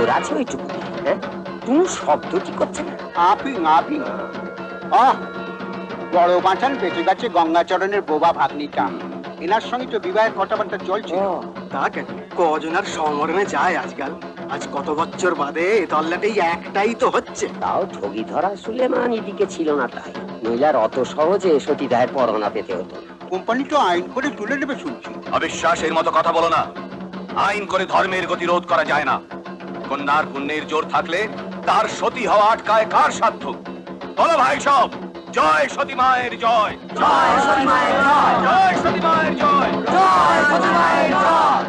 খবর আছে ওইটুকু? হ্যাঁ, তুমি শব্দটি করছে না। আপি বড় বাঁচান বেঁচে গেছে গঙ্গাচরণের বোবা ভাগ্নিটা। এনার সঙ্গে তো বিবাহের কথাবার্তা চলছে। তা কেন, কজনার সমরণে যায় আজকাল? আজ কত বছর বাদে তল্লাটেই একটাই তো হচ্ছে। তাও ঠগি ধরা সুলেমান এদিকে ছিল না, তাই নইলার অত সহজে সতীদাহের পরোয়ানা পেতে হতো না। কোম্পানি তো আইন করে তুলে নেবে শুনছি। অবিশ্বাসের মতো কথা বলো না। আইন করে ধর্মের গতিরোধ করা যায় না। কন্যার পুণ্যের জোর থাকলে তার সতী হওয়া আটকায় কার সাধ্য? বলো ভাই সব, জয় সতী মায়ের জয়, জয় সতী মায়ের জয়, জয় সতী মায়ের জয়, জয় সতী মায়ের জয়।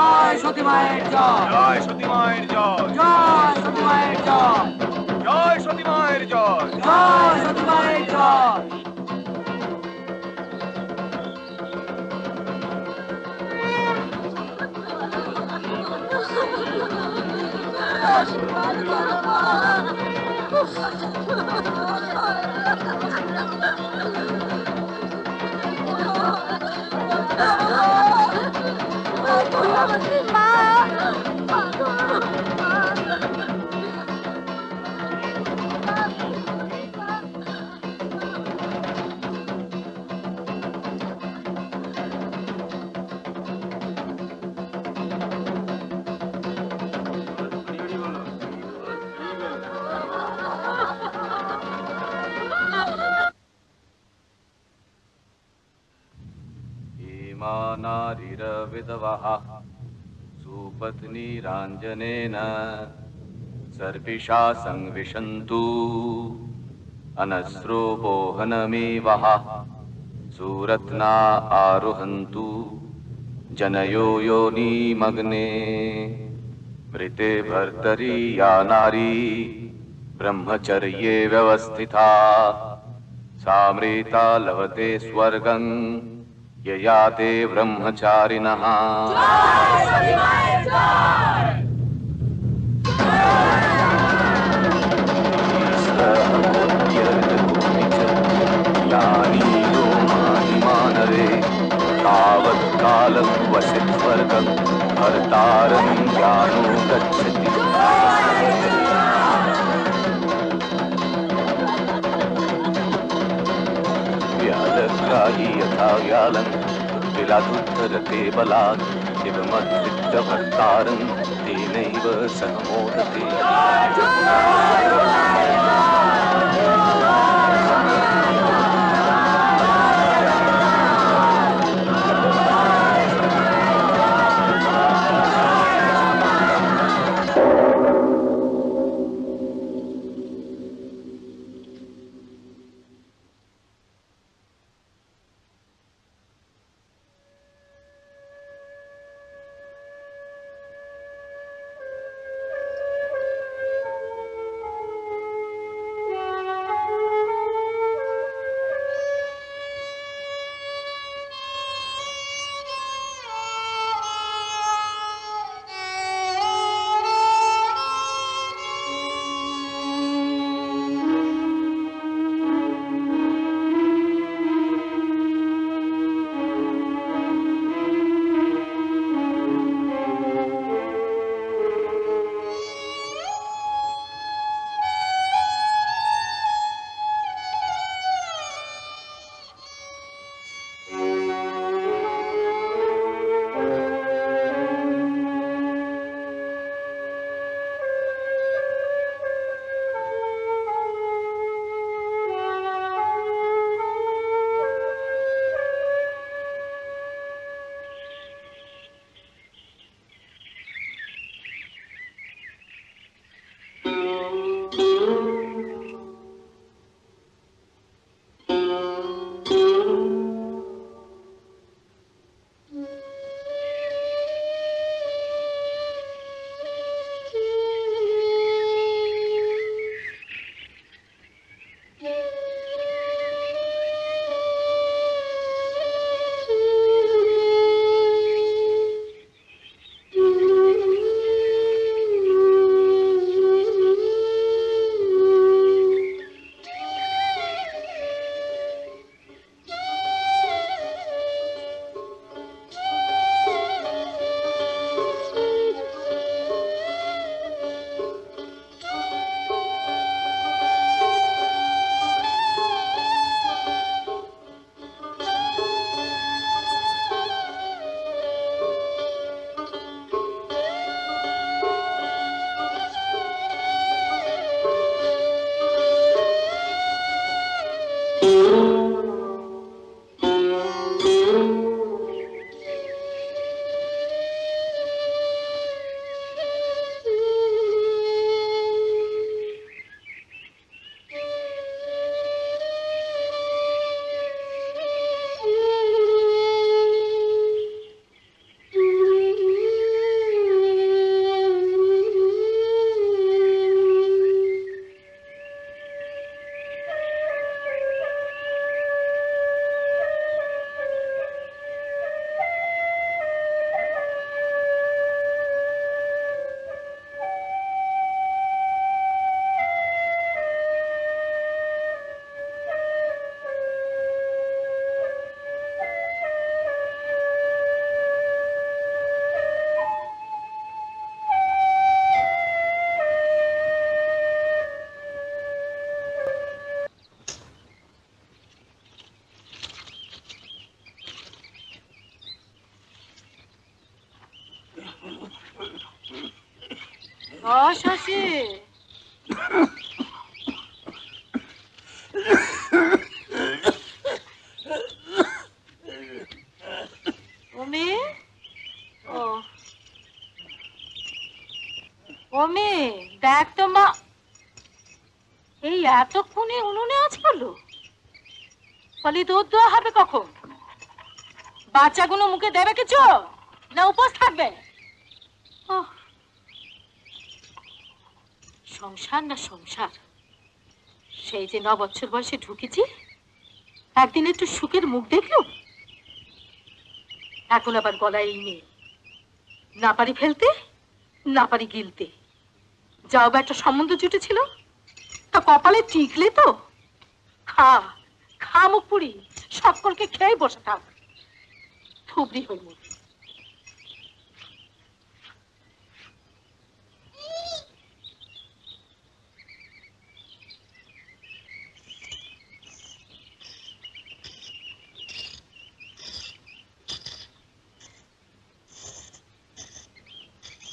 জয় সতী মায়ের জয়, জয় সতী মায়ের জয়, জয় সতী মায়ের জয়, জয় সতী মায়ের জয়। জয় সতী মায়ের জয়। नारीरविधवः सुपत्नीराञ्जनेन सर्पिषा संविशन्तु अनस्रो बोहनमेवः सुरत्ना आरुहन्तु जनयो योनिमग्ने मृते भर्तरि या नारी ब्रह्मचर्ये व्यवस्थिता सामृता लभते स्वर्गं यया ते ब्रह्मचारिणः। तावत्कालं वसित् स्वर्गं हर्तारं ज्ञानो गच्छति। व्यालग्राही यथा व्यालं विलातुद्धरते बलात् इदमधृत्य भर्तारं तेनैव सह मोदते। ও শশী, ওমি, ও ওমি, দেখ তো মা, এই এতক্ষণে উনুনে আজ করলো। ফলে দুধ দেওয়া হবে কখন? বাচ্চাগুলো মুখে দেবে কিছু, না উপোস থাকবে? সংসার না সংসার, সেই যে 9 বছর বয়সে ঢুকেছি, একদিন একটু সুখের মুখ দেখলো, এখন আবার গলায় এই মেয়ে। না পারি ফেলতে, না পারি গিলতে। যাও বা একটা সম্বন্ধ জুটেছিল, তা কপালে টিকলে তো। খা খা মুখ পুরি, সকলকে খেয়ে বসে থাক, থুবড়ি হই মুখ।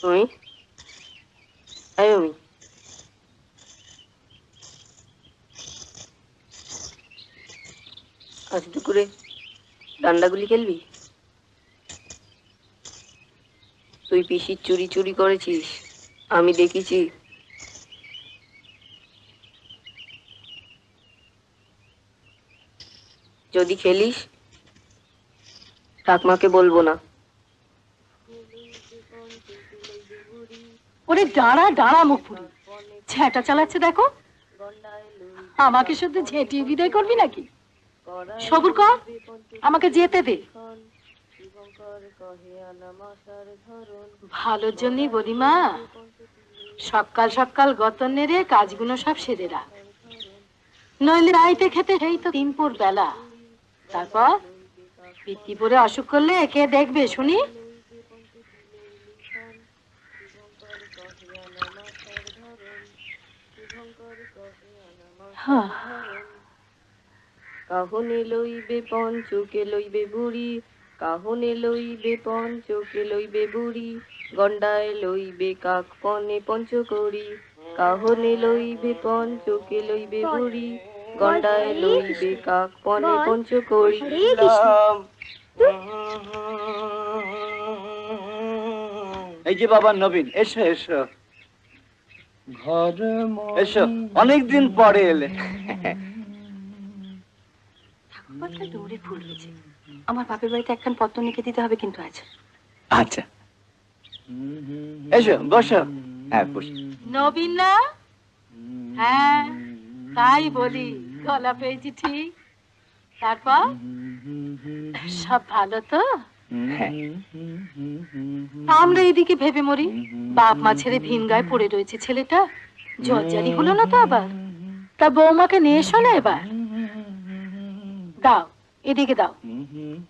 তুমি আমি আজ দুপুরে ডান্ডাগুলি খেলবি? তুই পিসির চুরি চুরি করেছিস, আমি দেখেছি। যদি খেলিস, ঠাকমাকে বলবো না। ওরে দাঁড়া দাঁড়া মুখ পুরি, ঝেঁটা চালাচ্ছে দেখো। আমাকে শুধু ঝেঁটিয়ে বিদায় করবি নাকি? সবুর কর, আমাকে যেতে দে। ভালোর জন্যই বলি মা, সকাল সকাল গতর নেড়ে কাজগুলো সব সেরে রাখ, নইলে রাইতে খেতে সেই তো 3 বেলা। তারপর পিত্তি পরে অসুখ করলে কে দেখবে শুনি? কাহনে লইবে পঞ্চকে লইবে বুড়ি, কাহনে লইবে পঞ্চকে লইবে বুড়ি, গন্ডায় লইবে কাক পনে পঞ্চকরি। কাহনে লইবে পঞ্চকে লইবে বুড়ি, গন্ডায় লইবে কাক পনে পঞ্চকরি। এই যে বাবা নবীন, এসো এসো এসো, অনেকদিন পরে এলে। ঠাকুরপাটা দৌড়ে ফুল হয়েছে। আমার বাপের বাড়িতে একখান পত্র লিখে দিতে হবে কিন্তু আজ। আচ্ছা এসো বসো। হ্যাঁ বসো। নবীন না? হ্যাঁ তাই বলি, গলা পেয়েছি ঠিক। তারপর সব ভালো তো? হ্যাঁ। আমরা এদিকে ভেবে মরি, বাপ মা ছেড়ে ভিন গায়ে পড়ে রয়েছে ছেলেটা, জর্জারি হলো না তো আবার? তা বৌমাকে নিয়ে এসো না এবার। দাও এদিকে দাও।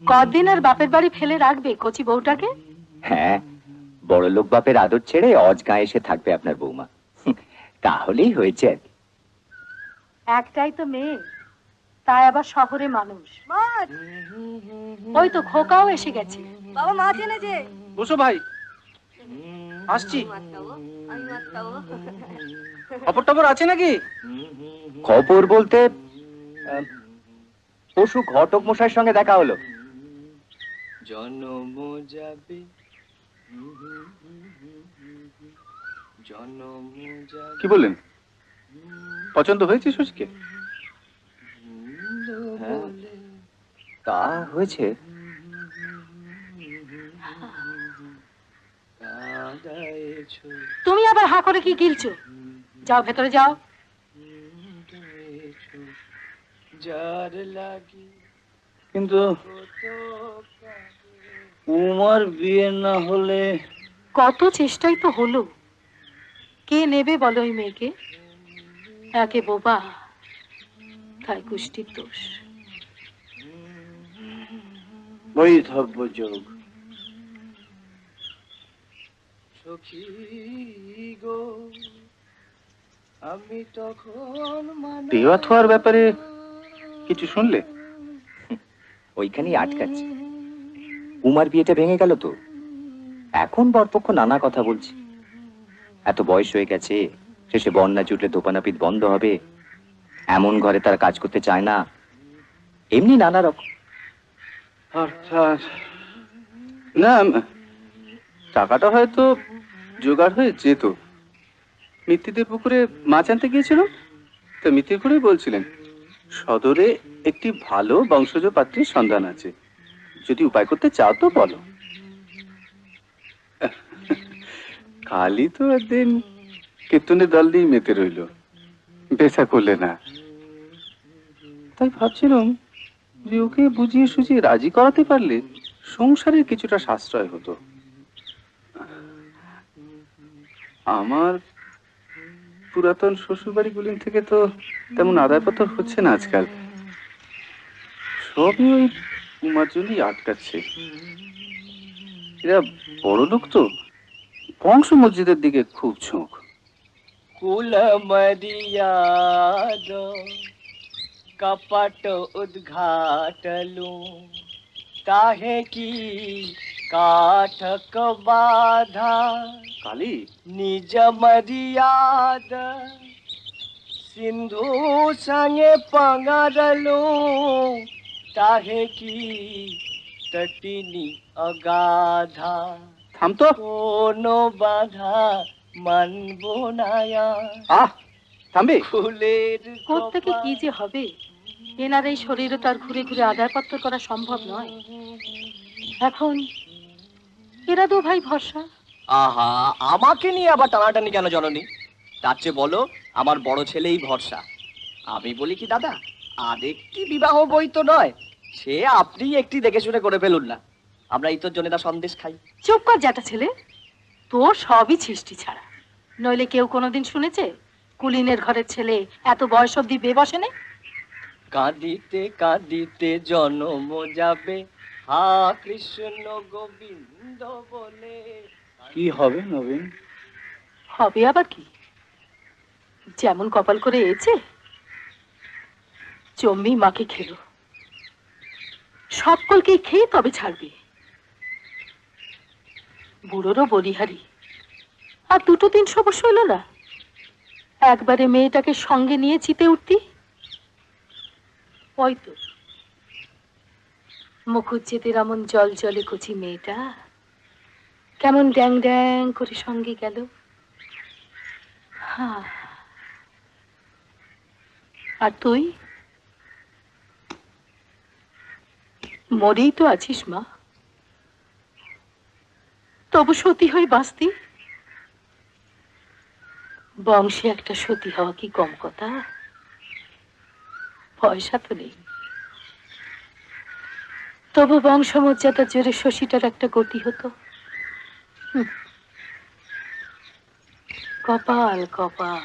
কদিন আর বাপের বাড়ি ফেলে রাখবে কচি বউটাকে? হ্যাঁ, বড় লোক বাপের আদর ছেড়ে অজগাঁ এসে থাকবে আপনার বৌমা, তাহলেই হয়েছে। একটাই তো মেয়ে, তাই আবার শহরে মানুষ। ওই তো খোকাও এসে গেছে। বাবা মাছ এনেছে। বসো ভাই, আসছি। খবর টবর আছে নাকি? খবর বলতে পশু ঘটক মশাইয়ের সঙ্গে দেখা হলো। জনম যাবে কি বললেন? পছন্দ হয়েছে শশীকে? হ্যাঁ, তা হয়েছে। তুমি আবার হা করে কি গিলছো? যাও ভেতরে যাও। কিন্তু উমার বিয়ে না হলে? কত চেষ্টাই তো হলো, কে নেবে বলো ওই মেয়েকে? একে বোবা, তাই কুষ্টির দোষ। বৈধব্য যোগ। দেওয়া থোয়ার ব্যাপারে কিছু শুনলে? ওইখানেই আটকাচ্ছে। উমার বিয়েটা ভেঙে গেল তো, এখন বরপক্ষ নানা কথা বলছে। এত বয়স হয়ে গেছে, শেষে বন্যা জুটলে দোপানাপিত বন্ধ হবে, এমন ঘরে তার কাজ করতে চায় না, এমনি নানা রকম। অর্থাৎ না, টাকাটা হয়তো জোগাড় হয়ে যেত। মিত্তিদের পুকুরে মাছ আনতে গিয়েছিল তো মিত্তির করেই বলছিলেন সদরে একটি ভালো বংশজ পাত্রীর সন্ধান আছে, যদি উপায় করতে চাও তো বলো। কালই তো একদিন কীর্তনের দল দিয়ে মেতে রইল, বেচা করলে না। তাই ভাবছিলাম যে ওকে বুঝিয়ে সুঝিয়ে রাজি করাতে পারলে সংসারের কিছুটা সাশ্রয় হতো। আমার পুরাতন শ্বশুরবাড়িগুলি থেকে তো তেমন আদায়পত্র হচ্ছে না আজকাল, সবই ওই উমার জন্যই আটকাচ্ছে। এরা বড় লোক তো, বংশ মসজিদের দিকে খুব ঝোঁক। कुल मर्याद कपट उद्घाटलू ताहे की काठक बाधा কালী, निज मर्याद सिंधु संगे पंगरलू ताहे की तटिनी अगाधा থাম তো। कोनो बाधा মানবো নায়া আহ, থামবে? ফুলের কোত্থেকে কি যে হবে, এনার এই শরীরে তার ঘুরে ঘুরে আদায়পত্র করা সম্ভব নয়। এখন এরা দু ভাই ভরসা। আহা, আমাকে নিয়ে আবার টানাটানি কেন জননী? তার চেয়ে বলো আমার বড় ছেলেই ভরসা। আমি বলি কি দাদা, আরেকটি বিবাহ বই তো নয়, সে আপনি একটি দেখে শুনে করে ফেলুন না, আমরা ইতর জন্য তার সন্দেশ খাই। চুপ কর জ্যাঠা ছেলে, তোর সবই সৃষ্টি ছাড়া। নইলে কেউ কোনোদিন শুনেছে কুলিনের ঘরের ছেলে এত বয়স অব্দি বে বসে নেই? কাঁদিতে কাঁদিতে জন্ম যাবে, হা কৃষ্ণ গোবিন্দ বলে। কি হবে নবীন? হবে আবার কি, যেমন কপাল করে এসেছে চম্মি মাকে খেলো, সকলকে খেয়ে তবে ছাড়বে। বুড়োরও বলিহারি, আর দুটো দিন সবস হইল না, একবারে মেয়েটাকে সঙ্গে নিয়ে চিতে উঠতি। ওই তো মুখুজ্জেদের এমন জল জলে কচি মেয়েটা কেমন ড্যাং ড্যাং করে সঙ্গে গেল। হ্যাঁ, আর তুই মরেই তো আছিস মা, তবু সতী হয়ে বাঁচতি। বংশে একটা সতী হওয়া কি কম কথা? পয়সা তো নেই, তবু বংশমর্যাদার জোরে শশীটার একটা গতি হতো। কপাল কপাল।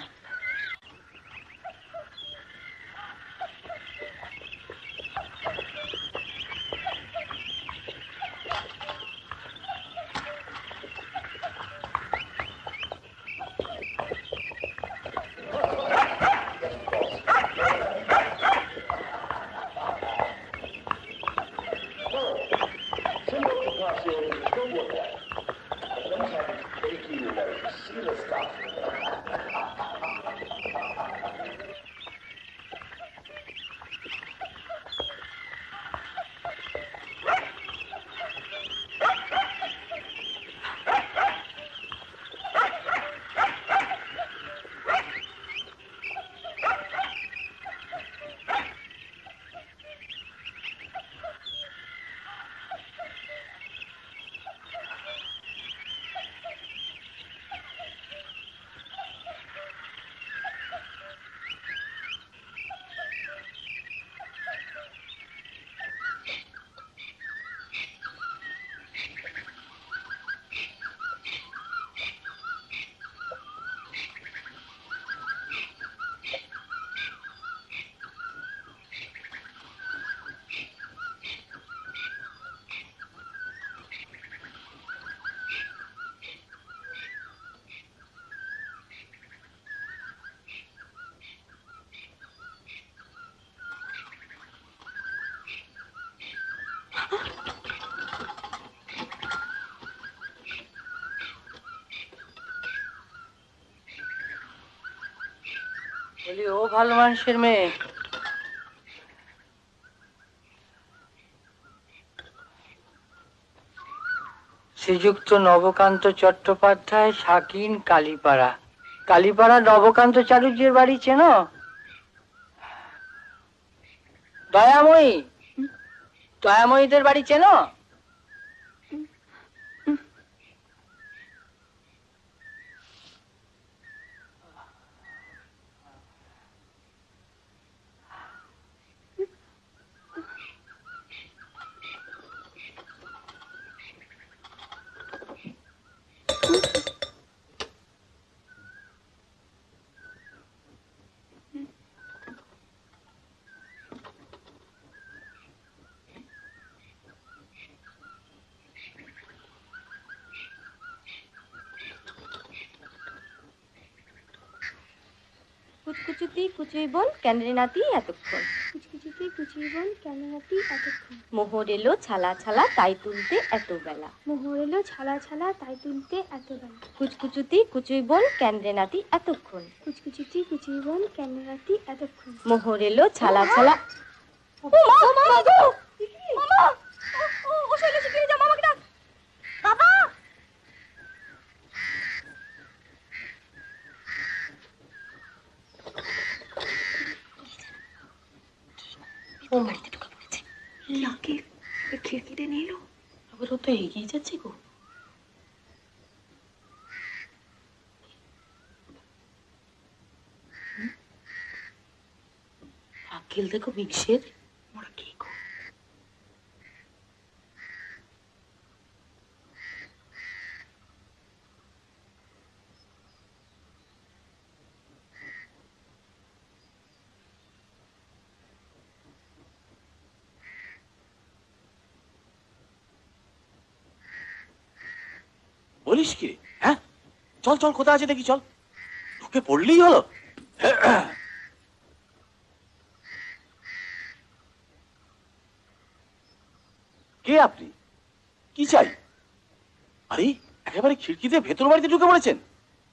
বলি ও ভালো মানুষের মেয়ে, শ্রীযুক্ত নবকান্ত চট্টোপাধ্যায়, শাকিন, কালীপাড়া। কালীপাড়া নবকান্ত চাটুর্যের বাড়ি চেনো? দয়াময়ী, দয়াময়ীদের বাড়ি চেনো? কুচকুচুতি কুচুই বোন কেন রে নাতি এতক্ষণ? কুচকুচুতি কুচুই বোন কেন নাতি এতক্ষণ? মোহর এলো ছালা ছালা তাই তুলতে এত বেলা। মোহর এলো ছালা ছালা তাই তুলতে এত বেলা। কুচকুচুতি কুচুই বোন কেন রে নাতি এতক্ষণ? কুচকুচুতি কুচুই বোন কেন নাতি এতক্ষণ? মোহর এলো ছালা ছালা। ওর বাড়িতে ঢুকে পড়েছে। খিড়কিতে নিয়ে এলো, আবার ও তো এগিয়ে যাচ্ছে গো। আকেল দেখো মিক্সের ওরা কি গো। বলিস কি? হ্যাঁ, চল চল, কোথায় আছে দেখি, চল, ঢুকে পড়লেই হলো। কে আপনি? কি চাই? আরে একেবারে খিড়কিতে ভেতর বাড়িতে ঢুকে পড়েছেন।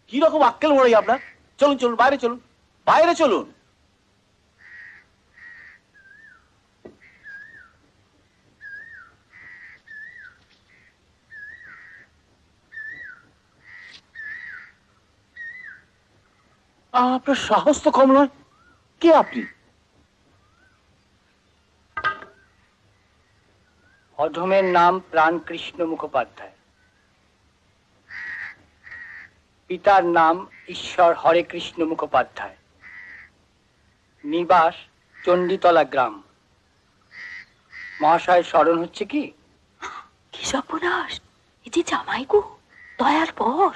কি রকম আক্কেল মরাই আপনার! চলুন চলুন, বাইরে চলুন, বাইরে চলুন। আপনার সাহস তো কম নয়। কে আপনি? অধমের নাম প্রাণকৃষ্ণ মুখোপাধ্যায়, পিতার নাম ঈশ্বর হরে কৃষ্ণ মুখোপাধ্যায়, নিবাস চণ্ডীতলা গ্রাম। মহাশয়ের স্মরণ হচ্ছে কি? কি সর্বনাশ, এ যে জামাই গো, দয়ার পর।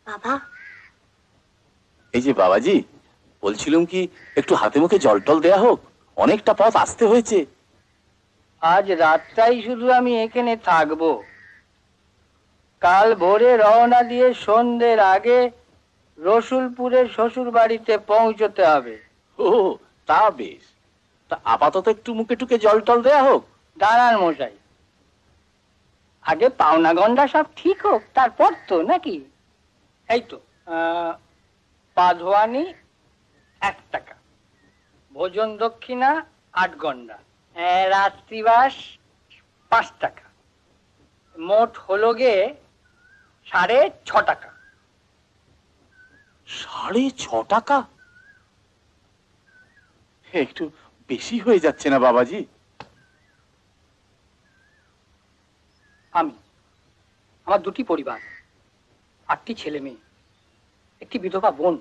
বাবা, এই যে বাবাজি, বলছিলাম কি একটু হাতে মুখে জল টল দেয়া হোক, অনেকটা পথ আসতে হয়েছে। আজ রাতটাই শুধু আমি এখানে থাকবো। কাল ভোরে রওনা দিয়ে সন্ধ্যের আগে রসুলপুরের শ্বশুর বাড়িতে পৌঁছতে হবে। ও, তা বেশ। তা আপাতত একটু মুখে টুকে জল টল দেয়া হোক। দাঁড়ান মশাই, আগে পাওনা গন্ডা সব ঠিক হোক, তারপর তো নাকি। এই তো পাধোয়ানি 1 টাকা, ভোজন দক্ষিণা 8 গন্ডা, রাত্রিবাস 5 টাকা, মোট হলো গে 6.5 টাকা। 6.5 টাকা? একটু বেশি হয়ে যাচ্ছে না বাবাজি? আমার 2টি পরিবার, 8টি ছেলে মেয়ে, একটি বিধবা বোন,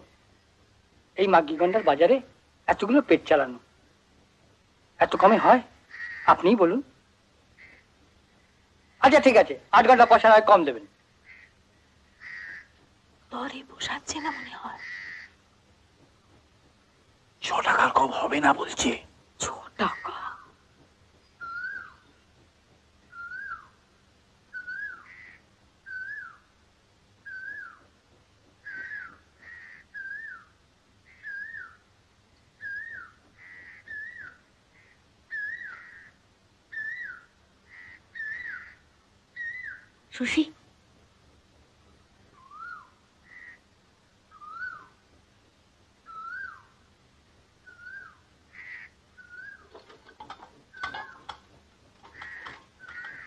এই মাগিগন্ডার বাজারে এতগুলো পেট চালানো এত কমে হয়? আপনিই বলুন। আচ্ছা ঠিক আছে, 8 ঘন্টা পয়সা হয় কম দেবেন। তরে বসাচ্ছে না মনে হয়। 6 টাকার কম হবে না বলছে। 6 টাকা? সুশি,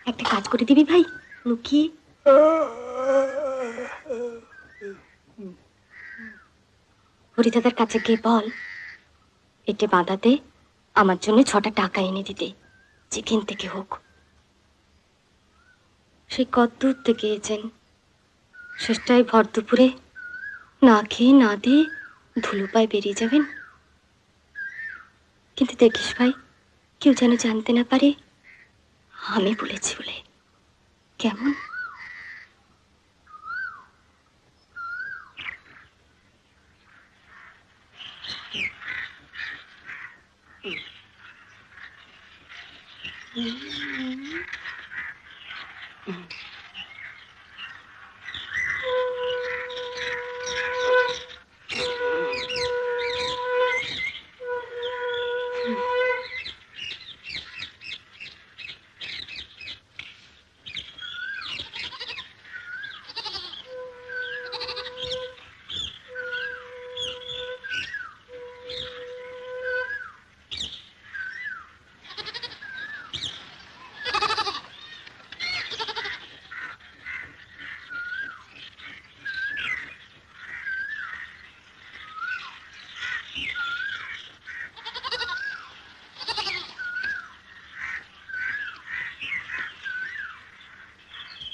একটা কাজ করে দিবি ভাই, লুকিয়ে। হরিদাদার কাছে গিয়ে বল এটে বাঁধাতে আমার জন্য 6টা টাকা এনে দিতে, যেখান থেকে হোক। সে কত দূর থেকে এসেছেন, শেষটায় ভর দুপুরে না খেয়ে না দিয়ে ধুলো পায়ে বেরিয়ে যাবেন। কিন্তু দেখিস ভাই, কেউ যেন জানতে না পারে আমি বলেছি বলে। কেমন?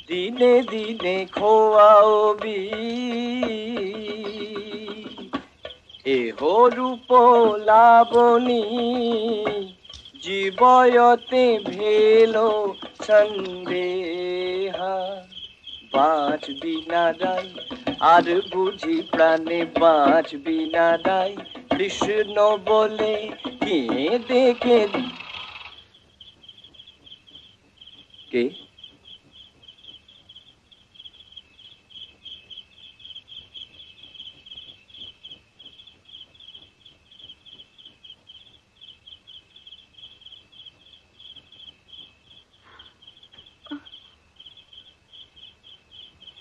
দিনে দিনে খোয়াও বি রূপ লাবণী জীবয়তে ভেলো সন্দেহা বাঁচবি না রাই আর বুঝি প্রাণে বাঁচবি না রাই কৃষ্ণ বলে কে দেখে কে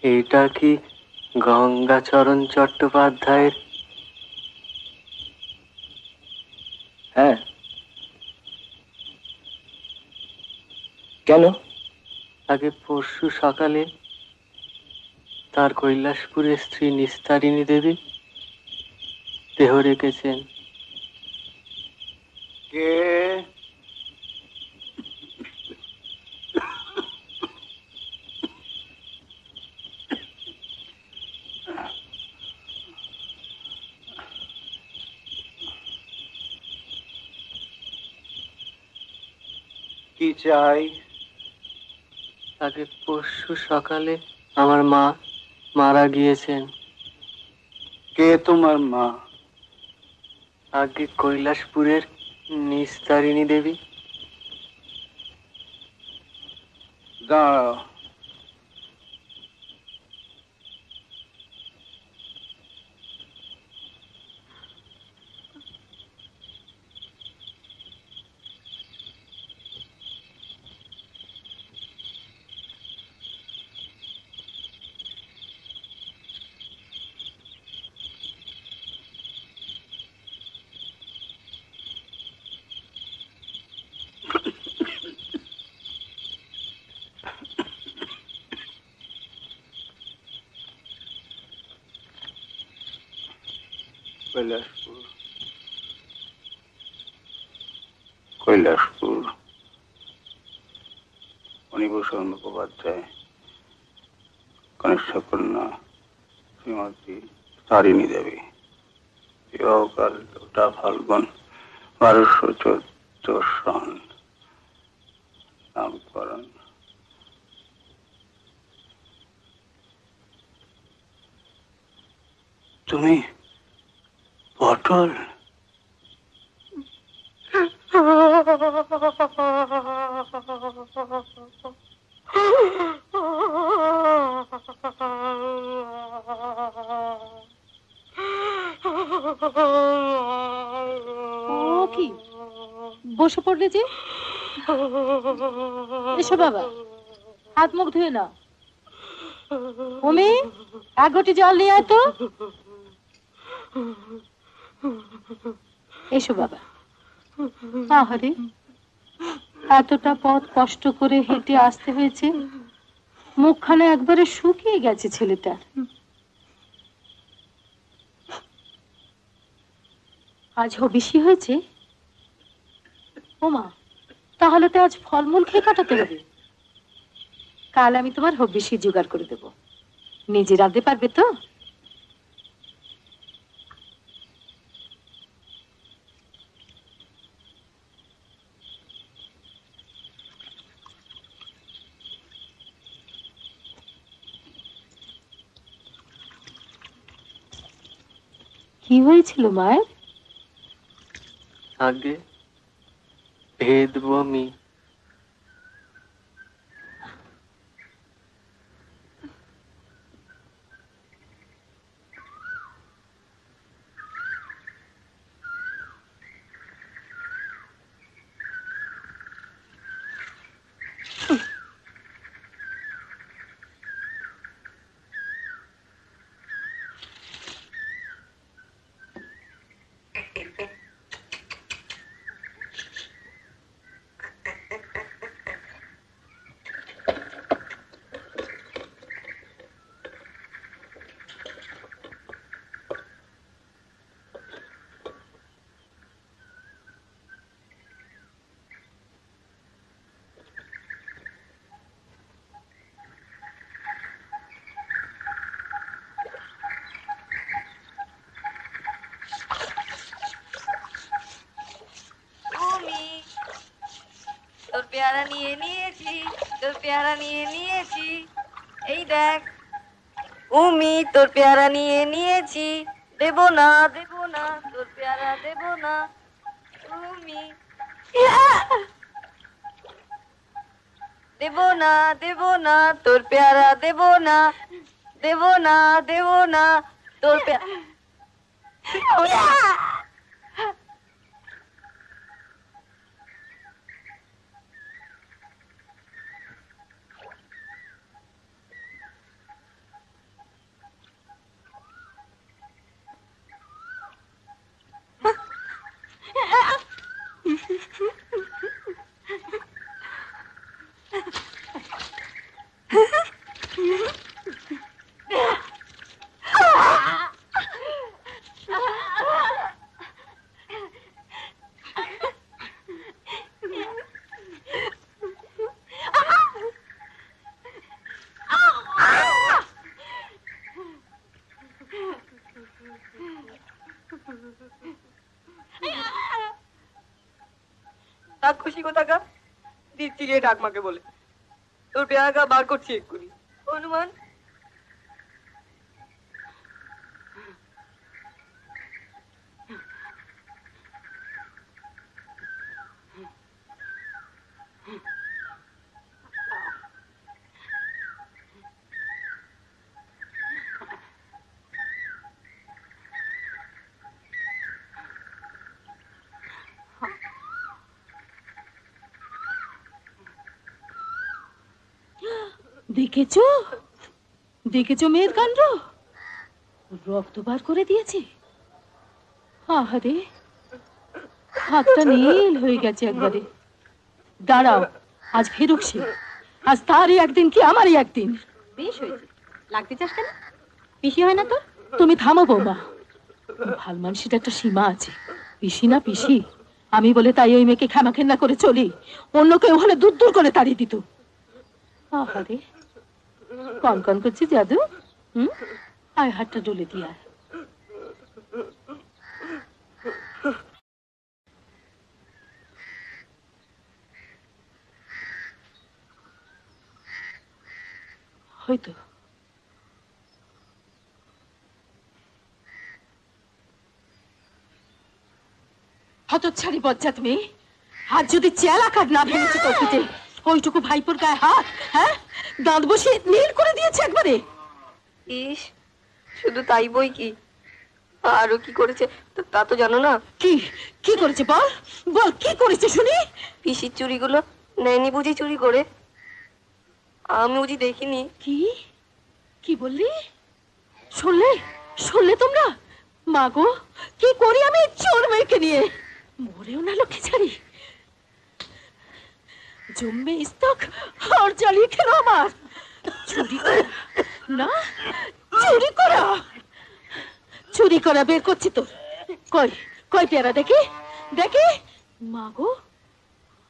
এটা কি গঙ্গাচরণ চট্টোপাধ্যায়ের? হ্যাঁ, কেন? আগে পরশু সকালে তার কৈলাসপুরের স্ত্রী নিস্তারিণী দেবী দেহ রেখেছেন। কে? কি চাই? আগে পরশু সকালে আমার মা মারা গিয়েছেন। কে তোমার মা? আগে কৈলাসপুরের নিস্তারিণী দেবী। দাঁড়াও। কৈলাসপুর মণিভূষণ মুখোপাধ্যায় কনিষ্ঠ কন্যা শ্রীমতী তারিণী দেবী, বিবাহকাল 2টা ফাল্গুন 1214 সন, নামকরণ তুমি পটল? কি বসে পড়লে যে? এসো বাবা, হাত মুখ ধুয়ে নাও। ওমি, 1 ঘটি জল নিয়ে আয় তো। এসো বাবা। আহারে, এতটা পথ কষ্ট করে হেঁটে আসতে হয়েছে, মুখখানে একবারে শুকিয়ে গেছে ছেলেটার। আজ হবিষি হয়েছে? ওমা, তাহলে তো আজ ফলমূল খেয়ে কাটাতে হবে। কাল আমি তোমার হবিষি জোগাড় করে দেব। নিজে রাঁধতে পারবে তো? কি হয়েছিল মায়ের? আগে ভেদ বমি। তোর পেয়ারা নিয়ে নিয়েছি, তোর পেয়ারা নিয়ে নিয়েছি, এই দেখ। উমি, তোর পেয়ারা নিয়ে নিয়েছি, দেব না দেব না, তোর পেয়ারা দেব না। উমি, দেব না দেব না, তোর পেয়ারা দেব না, দেব না দেব না, তোর পেয়ারা। খুশি কোথাকা দিচ্ছি রে ঠাকমাকে বলে, তোর পেয়ারা বার করছি এক্ষুনি। হনুমান, দেখেছো দেখেছো মেয়ের কাণ্ড, রক্ত বার করে দিয়েছে। আহারে, হাতটা নীল হয়ে গেছে একবারে। দাঁড়াও, আজ ফেরুক সে। আজ তারই একদিন কি আমারই একদিন। বেশ হয়েছে, লাগতে চাস কেন? পিসি হয় না তোর? তুমি থামো বৌমা, ভাল মানুষের একটা সীমা আছে। পিসি না পিসি, আমি বলে তাই ওই মেয়েকে ক্ষমাখেন্না করে চলি। অন্য কেউ হলে দূর দূর করে তাড়িয়ে দিত। আহারে, কন কন করছি জাদু। আয়, হাতটা ডলে দিয়ে আয়। হয়তো হতচ্ছাড়ি বজ্জাত মেয়ে, হাত যদি চেলা কাট না ভেঙেছে তোর পিঠে, ওইটুকু ভাইপোর গায়ে হাত, হ্যাঁ, দাঁত বসে নীল করে দিয়েছে একবারে। ইস, শুধু তাই বই কি, আরো কি করেছে তা তো জানো না? কি কি করেছে বল, বল কি করেছে শুনি। পিসির চুড়িগুলো নেয়নি বুঝি চুরি করে? আমি বুঝি দেখিনি। কি কি বললি? শুনলে শুনলে তোমরা? মা গো, কি করি আমি চোর মেয়েকে নিয়ে? মরেও না লক্ষ্মী ছাড়ি। জম্মে ইস্তক আর জ্বালিয়ে খেলো আমার। চুরি করা না, চুরি করা বের করছি তোর। কই কই পেয়ারা দেখি দেখি। মা গো,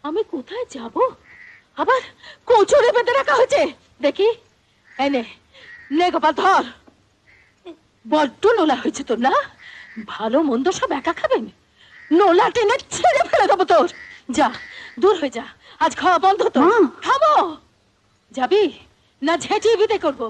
আমি কোথায় যাব? আবার কোচরে বেঁধে রাখা হয়েছে দেখি। এনে নে গোপাল ধর। বড্ড নোলা হয়েছে তোর না? ভালো মন্দ সব একা খাবেন? নোলা টেনে ছেড়ে ফেলে দেবো তোর। যা দূর হয়ে যা, আজ খাওয়া বন্ধ তো। খাবো যাবি না ঝেঁটিয়ে বিদে করবো?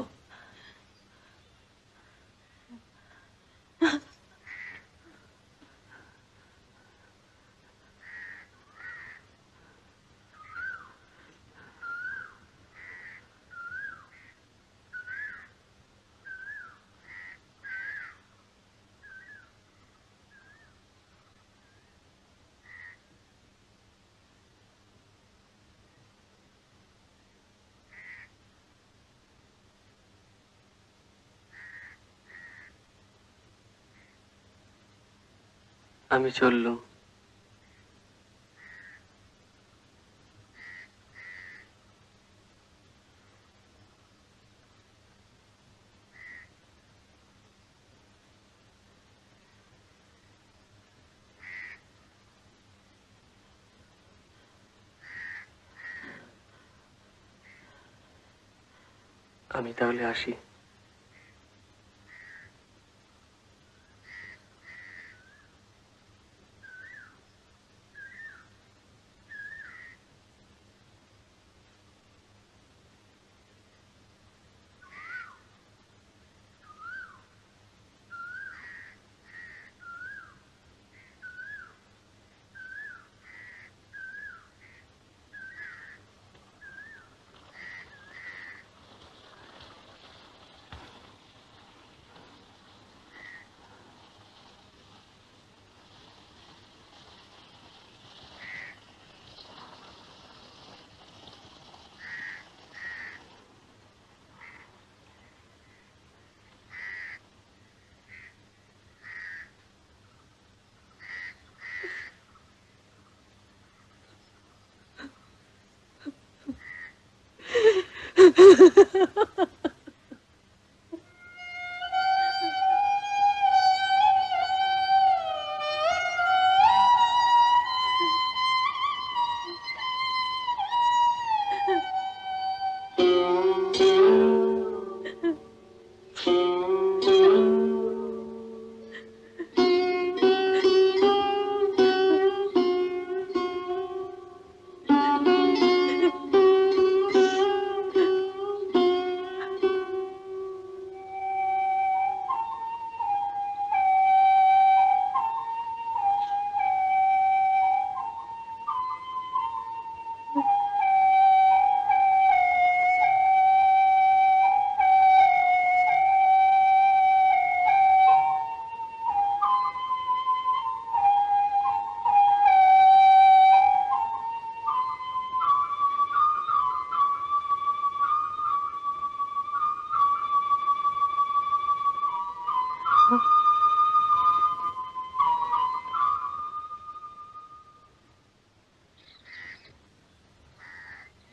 আমি চললুম। আমি তাহলে আসি।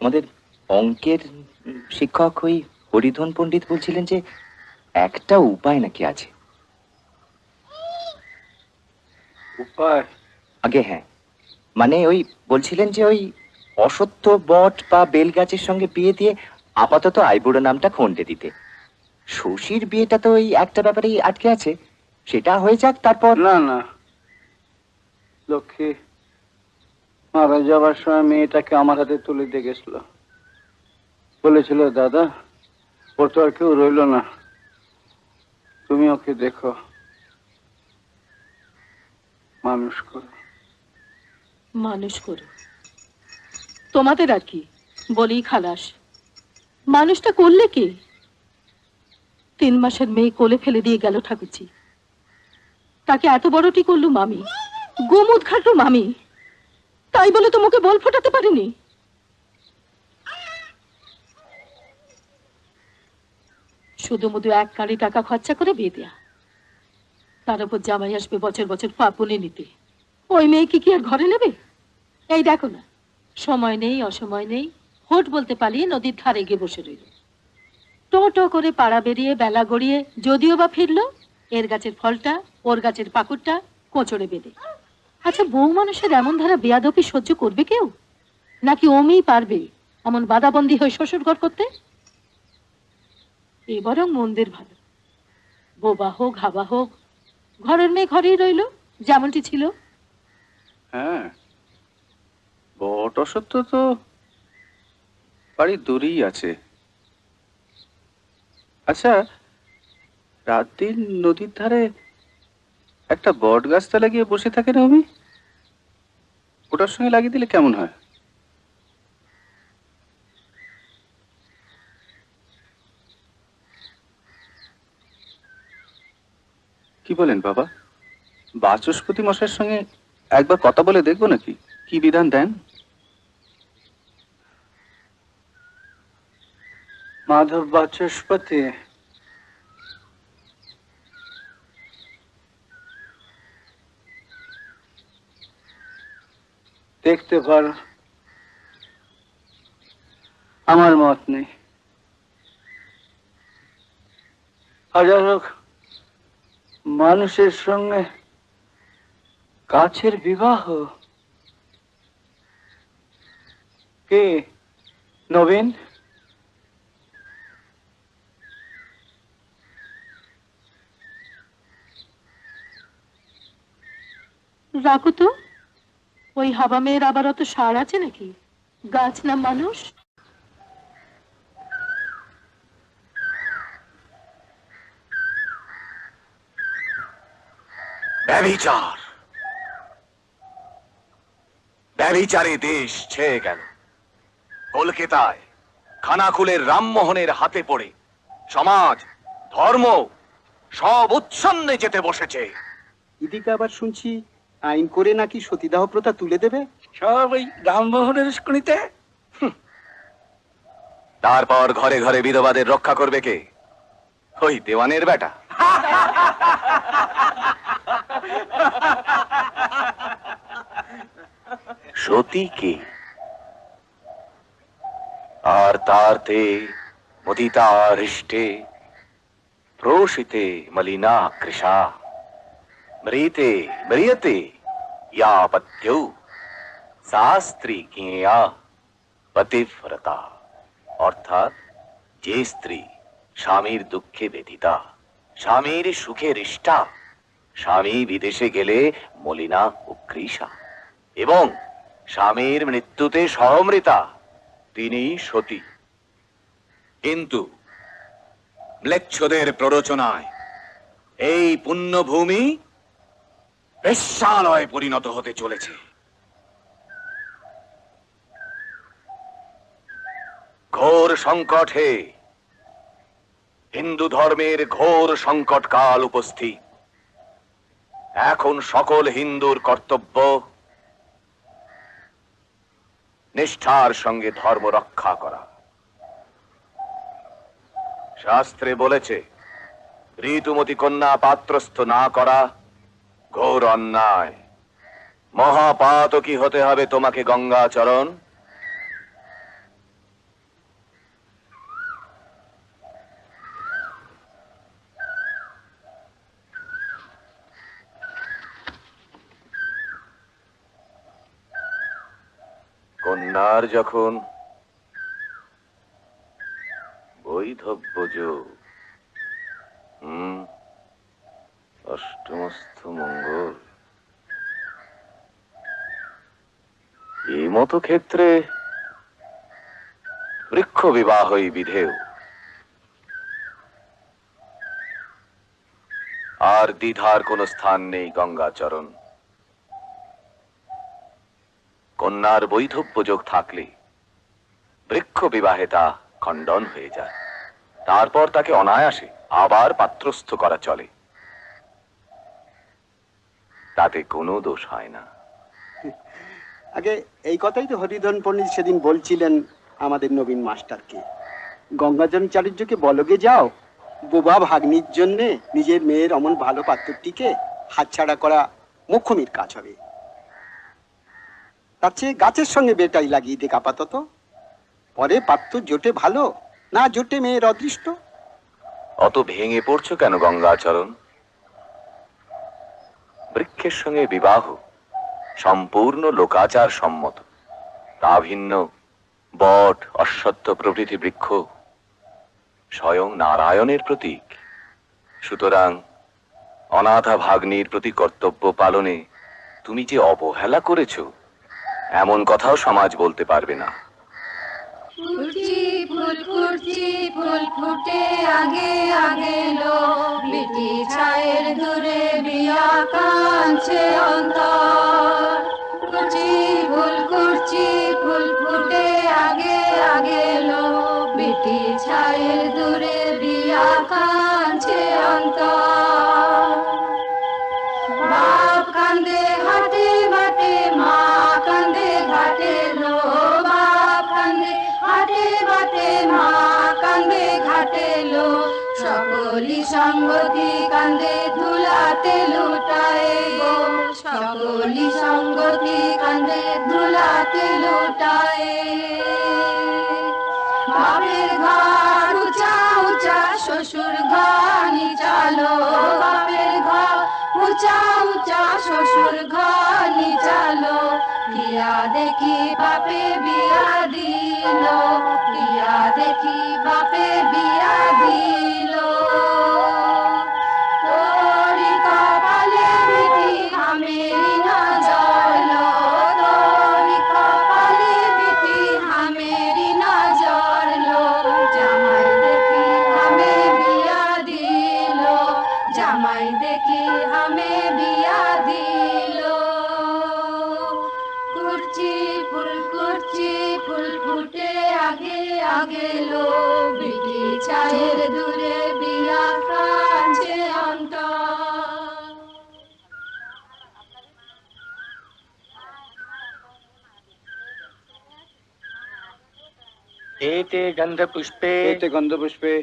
আমাদের অঙ্কের শিক্ষক ওই হরিধন পণ্ডিত বলছিলেন যে একটা উপায় নাকি আছে। উপায়? আগে হ্যাঁ, মানে ওই বলছিলেন যে ওই অসত্য বট বা বেল গাছের সঙ্গে বিয়ে দিয়ে আপাতত আইবুড়ো নামটা খন্ডে দিতে। শশীর বিয়েটা তো ওই একটা ব্যাপারেই আটকে আছে, সেটা হয়ে যাক তারপর। না না লক্ষ্মী মারা যাবার সময় মেয়েটাকে আমার হাতে তুলে দিয়ে গেছিল। বলেছিল দাদা ওর তো আর কেউ রইল না, তুমি ওকে দেখো, মানুষ করো। মানুষ করো তোমাদের আর কি বলি খালাস। মানুষটা করলে কি? 3 মাসের মেয়ে কোলে ফেলে দিয়ে গেল ঠাকুরজি। তাকে এত বড়টি করলুম আমি, গোমুদ খাটলুম আমি, তাই বলে তো মুখে বল ফোটাতে পারিনি। শুধু মধু 1 কাঁড়ি টাকা খরচা করে বিয়ে দেয়া, তার উপর জামাই আসবে বছর বছর পাপুনে নিতে। ওই মেয়েকে কি আর ঘরে নেবে? এই দেখো না, সময় নেই অসময় নেই, হোট বলতে পালিয়ে নদীর ধারে গিয়ে বসে রইল। টো করে পাড়া বেরিয়ে বেলা গড়িয়ে যদিও বা ফিরলো, এর গাছের ফলটা ওর গাছের পাকুড়টা কোঁচড়ে বেঁধে। আচ্ছা, বউ মানুষের এমন ধারা বেয়াদপি সহ্য করবে কেউ? নাকি ওমেই পারবে এমন বাদাবন্দি হয়ে শ্বশুর ঘর করতে? এ বরং মন্দের ভালো, বোবা হোক হাবা হোক, ঘরের মেয়ে ঘরেই রইল যেমনটি ছিল। হ্যাঁ, বট অসত্য তো বাড়ির দূরেই আছে। আচ্ছা, রাত দিন নদীর ধারে একটা বট গাছটা লাগিয়ে বসে থাকে না আমি, ওটার সঙ্গে লাগিয়ে দিলে কেমন হয়? কি বলেন বাবা? বাচস্পতি মশাইয়ের সঙ্গে একবার কথা বলে দেখবো নাকি, কি বিধান দেন? মাধব বাচস্পতি, দেখতে পারো, আমার মত নেই। হাজারো মানুষের সঙ্গে কাছের বিবাহ, কে নবীন? রাখো তো, ওই হাবা মেয়ের আবার অত সার আছে নাকি? গাছ না মানুষ। ব্যভিচার, ব্যভিচারে দেশ ছেয়ে গেল। কলকাতায় খানাকুলের রামমোহনের হাতে পড়ে সমাজ ধর্ম সব উচ্ছন্নে যেতে বসেছে। এদিকে আবার শুনছি আইন করে নাকি সতীদাহ প্রথা তুলে দেবে। সব ওই রামমোহনের স্কুনিতে। তারপর ঘরে ঘরে বিধবাদের রক্ষা করবে কে? ওই দেওয়ানের বেটা। সতী কে? আর তার্তে মুদিতা হৃষ্টে প্রোষিতে মলিনা কৃষা মৃতে মৃয়তে या पत्यौ শাস্ত্রী জ্ঞেয়া পতিব্রতা। অর্থাৎ যে স্ত্রী স্বামীর দুঃখে ব্যথিতা, স্বামীর সুখে হৃষ্টা, স্বামী বিদেশে গেলে মলিনা ও কৃষা এবং স্বামীর মৃত্যুতে সহমৃতা, তিনি সতী। কিন্তু ম্লেচ্ছদের প্ররোচনায় এই পুণ্যভূমি বেশ্যালয়ে পরিণত হতে চলেছে। ঘোর সংকট হে, হিন্দু ধর্মের ঘোর সংকট কাল উপস্থিত। এখন সকল হিন্দুর কর্তব্য নিষ্ঠার সঙ্গে ধর্ম রক্ষা করা। শাস্ত্রে বলেছে, ঋতুমতি কন্যা পাত্রস্থ না করা ঘোর অন্যায়। মহাপাতকী হতে হবে তোমাকে গঙ্গাচরণ। কন্যার যখন বৈধব্য যোগ, অষ্টমস্থ মঙ্গল, এই মতো ক্ষেত্রে বৃক্ষ বিবাহই বিধেয়। আর দ্বিধার কোনো স্থান নেই গঙ্গাচরণ। কন্যার বৈধব্য যোগ থাকলে বৃক্ষ বিবাহে তা খণ্ডন হয়ে যায়। তারপর তাকে অনায়াসে আবার পাত্রস্থ করা চলে, তাতে কোনো দোষ হয় না। আগে এই কথাই তো হরিধন পণ্ডিত সেদিন বলছিলেন আমাদের নবীন মাস্টারকে। গঙ্গাচরণ চাটুর্যকে বলগে যাও, বোবা ভাগ্নির জন্য নিজের মেয়ের অমন ভালো পাত্রটিকে হাতছাড়া করা মুখ্যমির কাজ হবে। তার চেয়ে গাছের সঙ্গে বেটাই লাগিয়ে দেখ আপাতত, পরে পাত্র জোটে ভালো, না জোটে মেয়ের অদৃষ্ট। অত ভেঙে পড়ছো কেন গঙ্গাচরণ? বৃক্ষের সঙ্গে বিবাহ সম্পূর্ণ লোকাচার সম্মত, তা ভিন্ন বট অশ্বত্থ প্রভৃতি বৃক্ষ স্বয়ং নারায়ণের প্রতীক। সুতরাং অনাথা ভাগ্নির প্রতি কর্তব্য পালনে তুমি যে অবহেলা করেছো, এমন কথাও সমাজ বলতে পারবে না। কুর্চি ফুল ফুটে আগে আগে লো, বিটি ছায়ের দূরে বিয়া কাঁদছে অন্তর। কুর্চি ফুল ফুটে আগে আগে লো, বিটি ছায়ের দূরে বিয়া কাঁদছে অন্তর। বাপ কান্দে হাটে বাটে, মা কান্দে ঘাটে লো, বাপ কান্দে হাটে বাটে, মা কান্দে ঘাটে লো। সকলি সঙ্গতি কান্দে ধুলাতে লুটায় গো, সকলি সঙ্গতি কান্দে ধুলাতে লুটায়। বাপের ঘর উঁচা উঁচা, শ্বশুর ঘর নিচালো, বাপের ঘর উঁচা উঁচা, শ্বশুর ঘর নিচালো। কিয়া দেখি বাপে বিয়া দিল, কিয়া দেখি বাপে বিয়া দিল। তোরি কপালে বিটি হামেরি না জলো, তোরি কপালে বিটি হামেরি না জলো। জামাই দেখি হামে বিয়া দিল, জামাই দেখি হামে বিয়া দিল। কুর্চি ফুল ফুটে আগে আগে লো, বিটি ছায়ের দূরে বিয়া কাঁদছে অন্তর। एते गन्धपुष्पे एते गन्धपुष्पे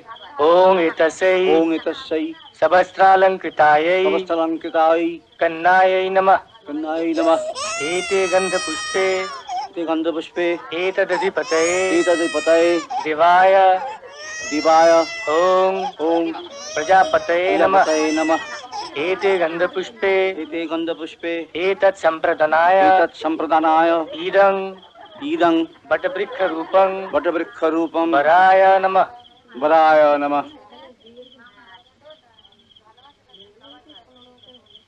ॐ एतस्यै ॐ एतस्यै सबस्त्रालङ्कृतायै समस्तलङ्कृतायै कन्नायै नमः। कन्नायै नमः। एते गन्धपुष्पे एते गन्धपुष्पे एतदधिपतये एतदधिपतये दिवाय दिवाय ॐ प्रजापतये नमः। प्रजापतये नमः। एते गन्धपुष्पे एते गन्धपुष्पे एतत् सम्प्रदानाय एतत् सम्प्रदानाय इदं इदं वटवृक्षरूपं वटवृक्षरूपं वराय नमः। वराय नमः।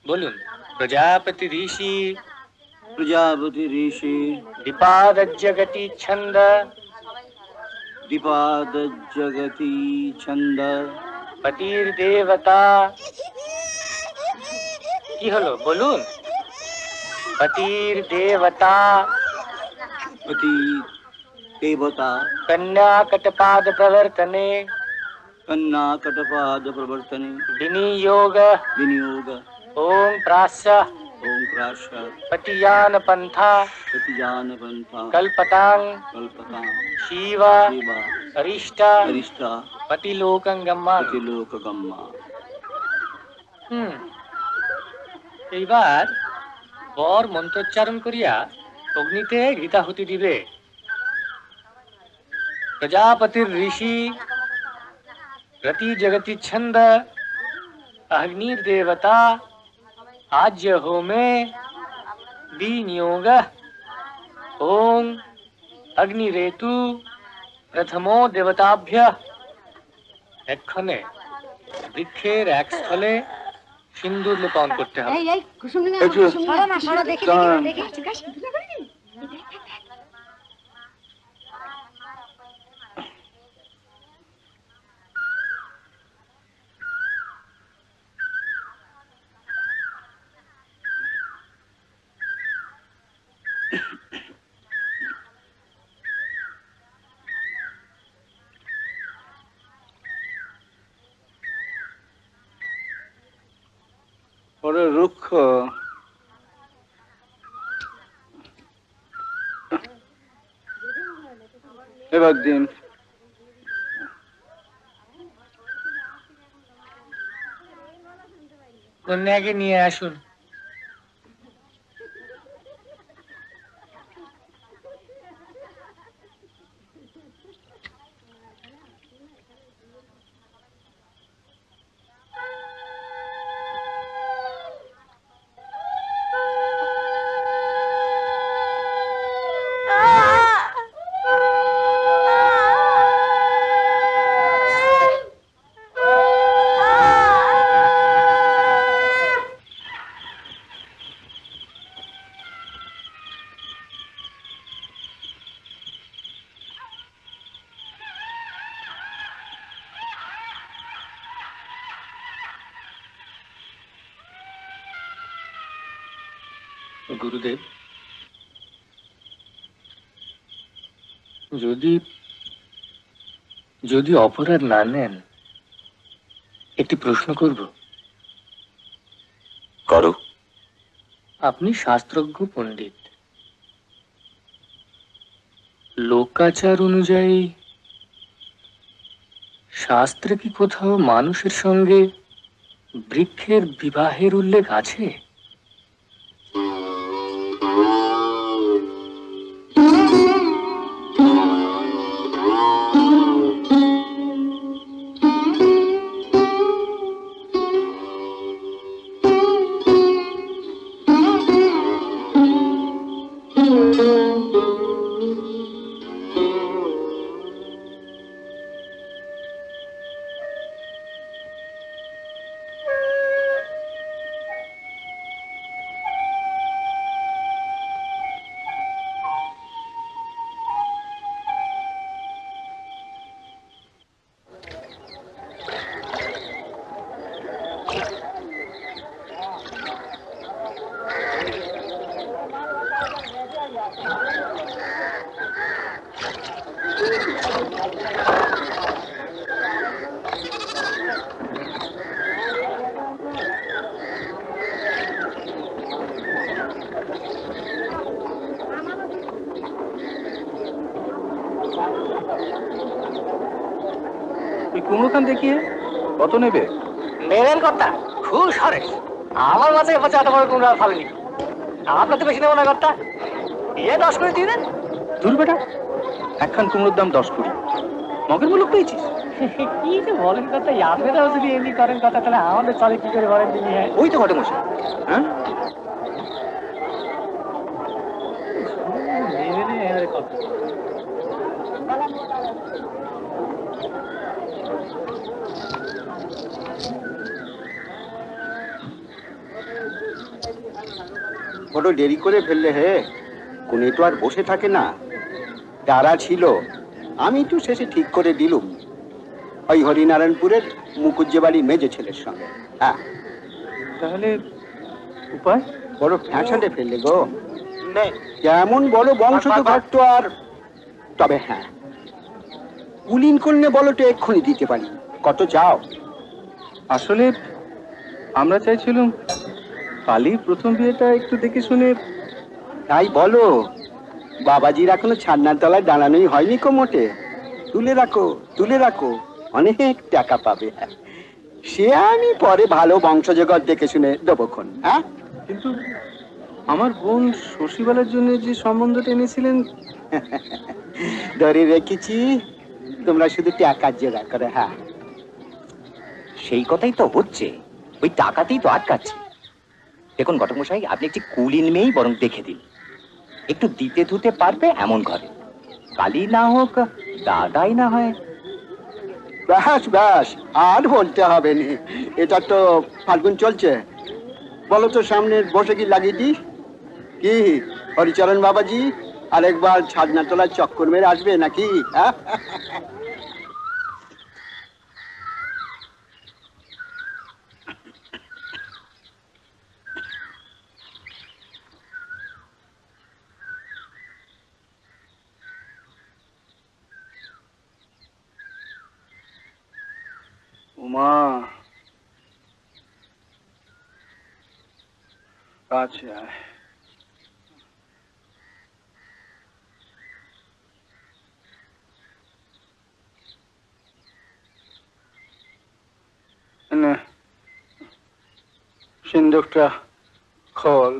बोलून प्रजापति ऋषि प्रजापति ऋषि दिपाद जगति छंद दिपाद जगति छंद पतिर देवता কি হলো বলুন? पतिर देवता पति देवता कन्या कटपाद प्रवर्तने कन्या कटपाद प्रवर्तने विनियोग विनियोग ओम प्राश ओम प्राश पतियान पंथा पतियान पंथा कल्पतांग कल्पतां शिव शिवा अरिष्ट अरिष्ट पतिलोकंगम्मा। पतिलोकगम्मा। এইবার বর মন্ত্রোচ্চারণ করিয়া অগ্নিতে ঘৃতাহুতি দিবে। প্রজাপতির ঋষি রতি জগতি ছন্দ अग्निर देवता आज्य होमे विनियोग ओम अग्निरेतु प्रथमो देवताभ्य। এক্ষণে বৃক্ষের এক স্থলে সিন্দুর লেপন করতে হবে। বড় রুক্ষ এবার দিন। কন্যাকে নিয়ে আসুন। গুরুদেব, যদি যদি অপরাধ না নেন, একটি প্রশ্ন করব। করো। আপনি শাস্ত্রজ্ঞ পণ্ডিত, লোকাচার অনুযায়ী শাস্ত্রে কি কোথাও মানুষের সঙ্গে বৃক্ষের বিবাহের উল্লেখ আছে? কুমড়ো খান দেখিয়ে কত নেবে? নেবেন কর্তা, খুব সরেস। আমার মাঝে এবছর এত বড় কুমড়া ফলেনি। আপনার তো বেশি নেবো না কর্তা, 10 করে দিয়ে দেন। দূর বেটা, একখান কুমড়োর দাম 10 কুড়ি। মগের মুলুক পেয়েছিস? কি যে বলেন কর্তা, আপনারাও যদি এমনি করেন কথা, তাহলে আমাদের চলে কি করে বলেন তিনি? ওই তো ঘটমশাই। হ্যাঁ, বড় দেরি করে ফেললে হে। কোনে তো আর বসে থাকে না, তারা ছিল। আমি একটু শেষে ঠিক করে দিলুম ওই হরিনারায়ণপুরের মুকুজ্জে বাড়ির মেজে ছেলের সঙ্গে। হ্যাঁ, তাহলে উপায়? বড় ফ্যাশনে ফেললে গো। কেমন বড় বংশ তো ঘটতো। আর তবে হ্যাঁ, কুলিন করলে বলো তো এক্ষুনি দিতে পারি। কত চাও? আসলে আমরা চাইছিলাম কালীর প্রথম বিয়েটা একটু দেখে শুনে। তাই বলো, বাবাজির এখনো ছান্নার তলায় দাঁড়ানোই হয়নি কো মোটে। তুলে রাখো, তুলে রাখো, অনেক টাকা পাবে। সে আমি পরে ভালো বংশজগৎ দেখে শুনে দেবক্ষণ। হ্যাঁ, কিন্তু আমার বোন শশীবালার জন্য যে সম্বন্ধটা এনেছিলেন, ধরে রেখেছি। তোমরা শুধু টাকার জোগাড় করে। হ্যাঁ, সেই কথাই তো হচ্ছে, ওই টাকাতেই তো আটকাচ্ছে। দেখুন ঘটকমশাই, আপনি একটি কুলিন মেয়েই বরং দেখে দিন, একটু দিতে ধুতে পারবে এমন ঘরে। কালি না হোক, দাদাই না হয়। ব্যাস ব্যাস, আর বলতে হবে না। এটা তো ফাল্গুন চলছে। বলো তো সামনের বসে কি লাগিয়ে দিস কি হরিচরণ বাবাজি আরেকবার ছাদনাতলার চক্কর মেরে আসবে নাকি? হ্যাঁ, উমা কাছে আয়। সিন্দুকটা খোল।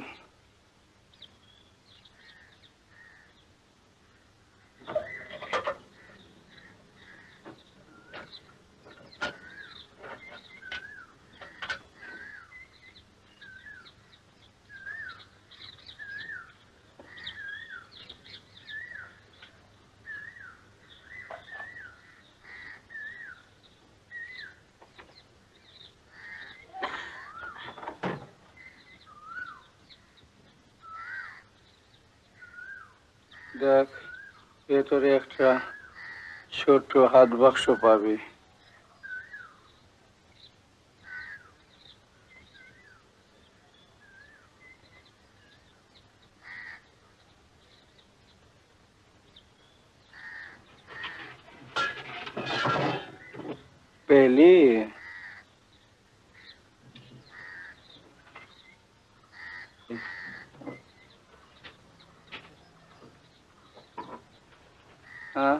দেখ, ভেতরে একটা ছোট হাত বাক্স পাবি। পেলি? হ্যাঁ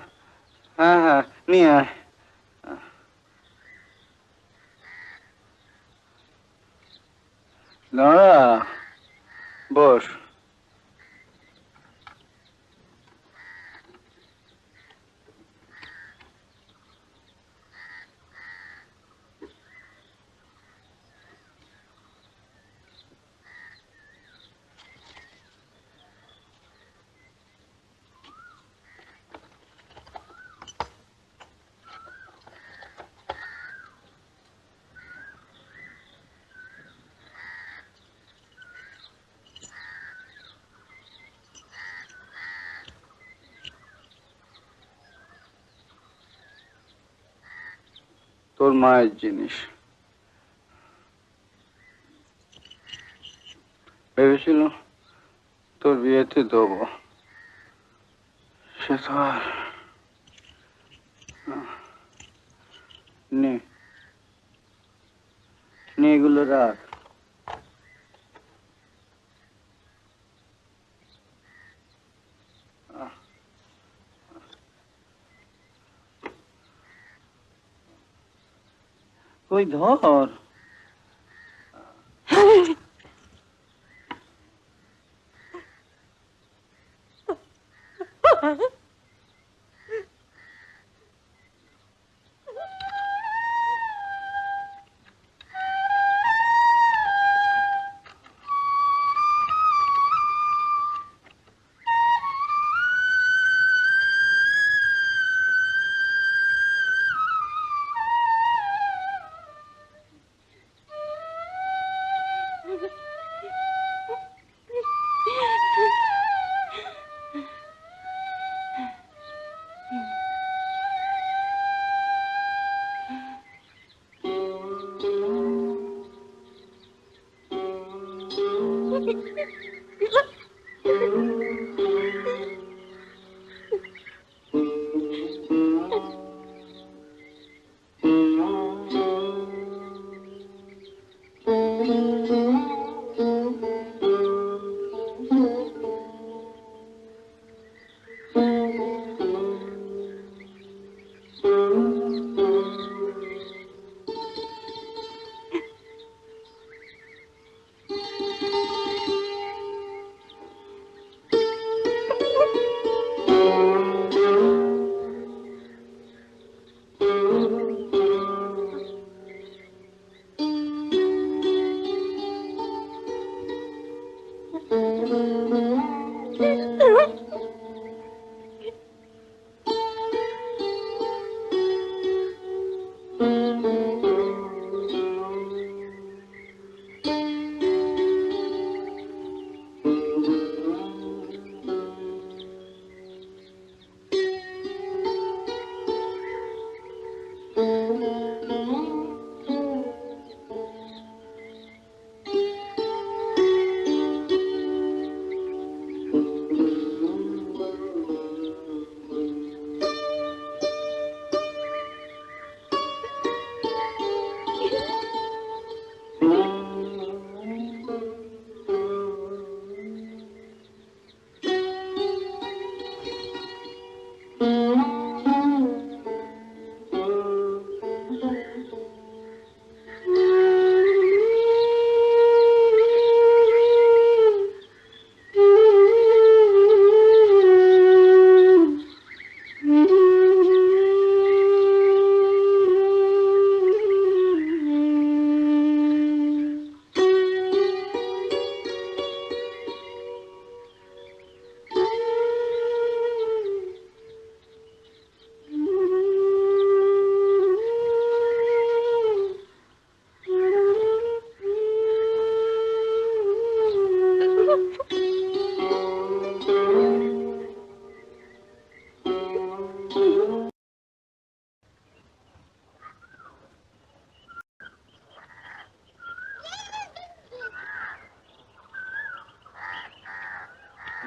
হ্যাঁ হ্যাঁ, নিয়ে আয়। নড়া, বস। তোর মায়ের জিনিস ভেবেছিল তোর বিয়েতে দেবো, সে তো আর নে, এগুলো রাখ। ওই ধর।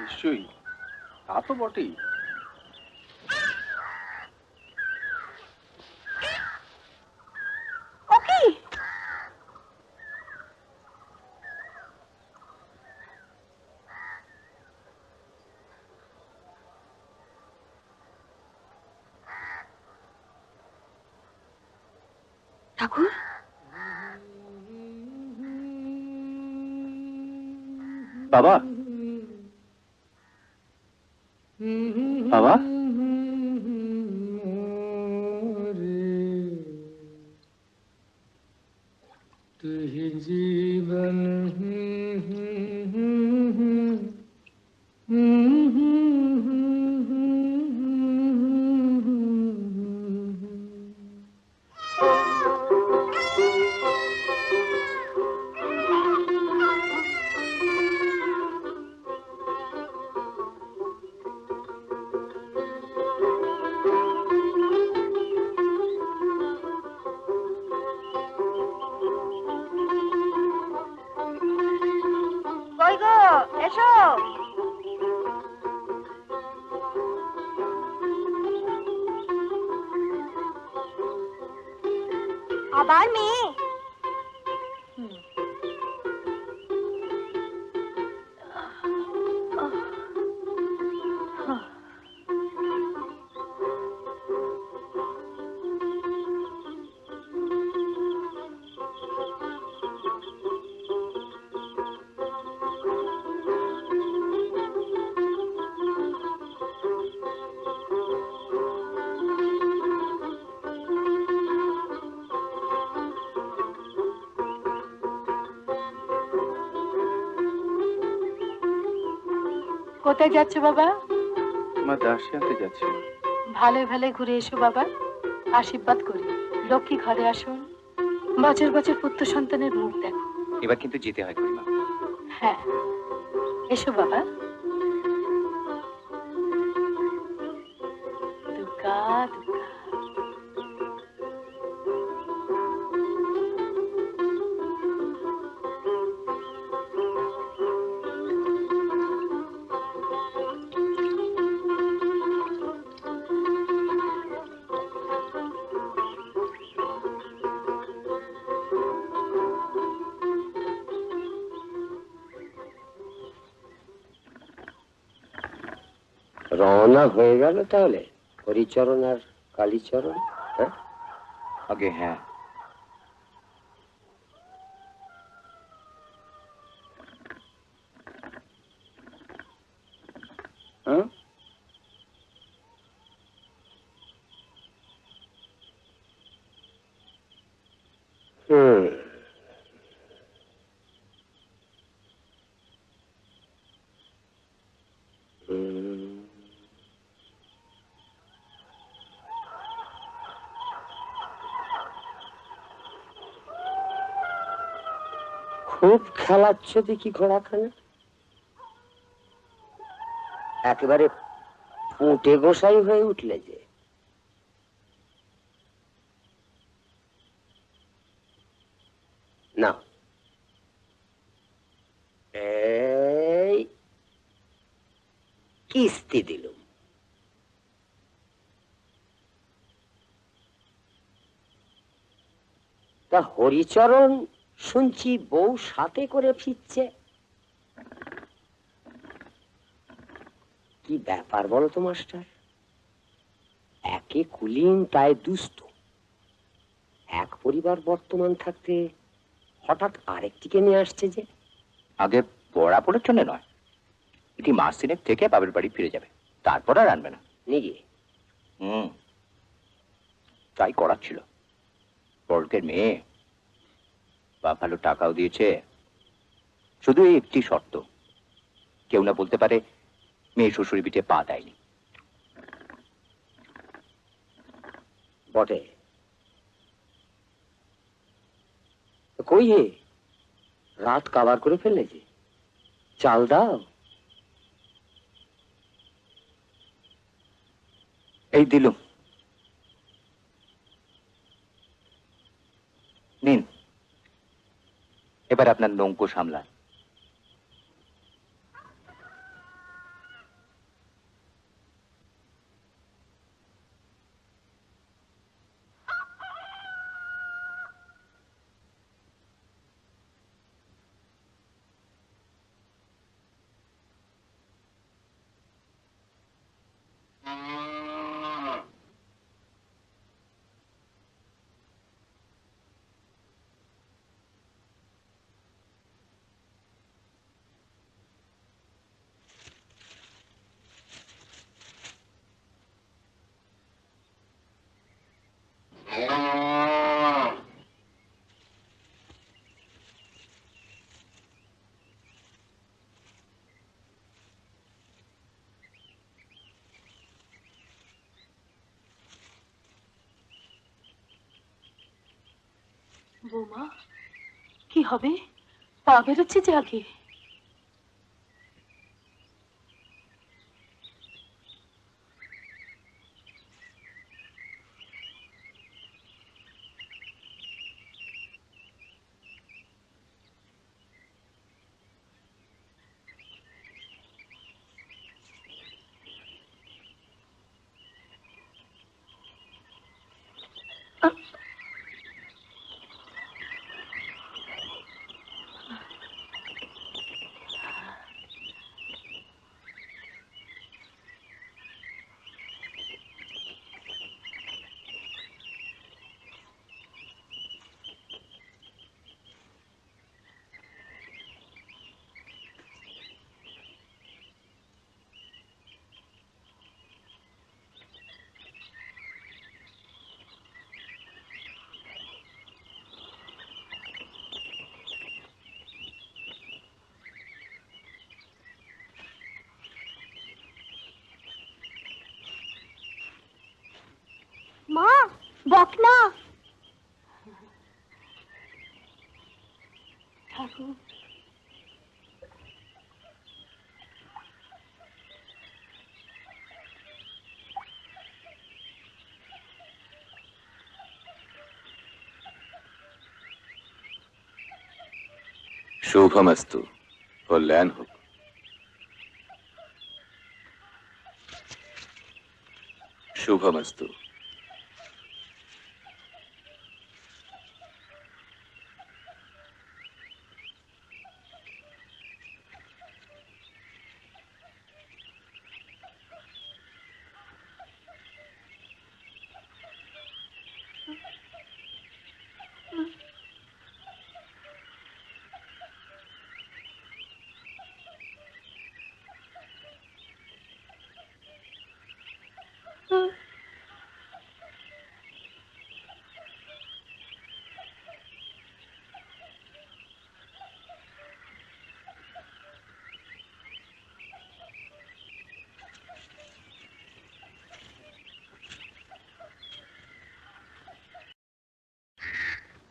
নিশ্চয়ই, তা তো বটেই। ঠাকুর, বাবা, বাবা, জীবন কই গো, এসো। আবার মেয়ে? কোথায় যাচ্ছ বাবা? তোমার দাসী আনতে যাচ্ছি। ভালো ভালো ঘুরে এসো বাবা, আশীর্বাদ করি লক্ষ্মী ঘরে আসুন, বছর বছর পুত্র সন্তানের মুখ দেখো। এবার কিন্তু যেতে হয় খুড়িমা। হ্যাঁ, এসো বাবা। দুর্গা দুর্গা। রওনা হয়ে গেল তাহলে হরিচরণ আর কালীচরণ? হ্যাঁ, আগে হ্যাঁ। হ্যাঁ, খুব খেলাচ্ছ দেখি ঘোড়াখানা, একেবারে পুঁটে গোসাই হয়ে উঠলে যে। না, এই কিস্তি দিলুম। তা হরিচরণ শুনছি বউ সাথে করে ফিরছে, কি ব্যাপার বলো তো মাস্টার? একে কুলীন তাই দুস্থ, এক পরিবার বর্তমান থাকতে হঠাৎ আরেকটিকে নিয়ে আসছে যে। আগে পড়া পড়ার জন্য নয়, এটি মাস তিনেক থেকে বাবার বাড়ি ফিরে যাবে, তারপর আর আনবে না। নিজে তাই করাচ্ছিল। বড়কের মেয়ে, বা ভালো টাকাও দিয়েছে, শুধু এই একটি শর্ত, কেউ না বলতে পারে মেয়ে শ্বশুরি পিঠে পা দেয়নি। বটে, কই হে, রাত কাবার করে ফেললে যে, চাল দাও। এই দিলুম, নিন, এবার আপনার নৌকো সামলান। বৌমা কি হবে? পা বেরোচ্ছে যে আগে। মা বক না। ঠাকুর শুভমস্তু, কল্যাণ হোক। শুভমস্তু।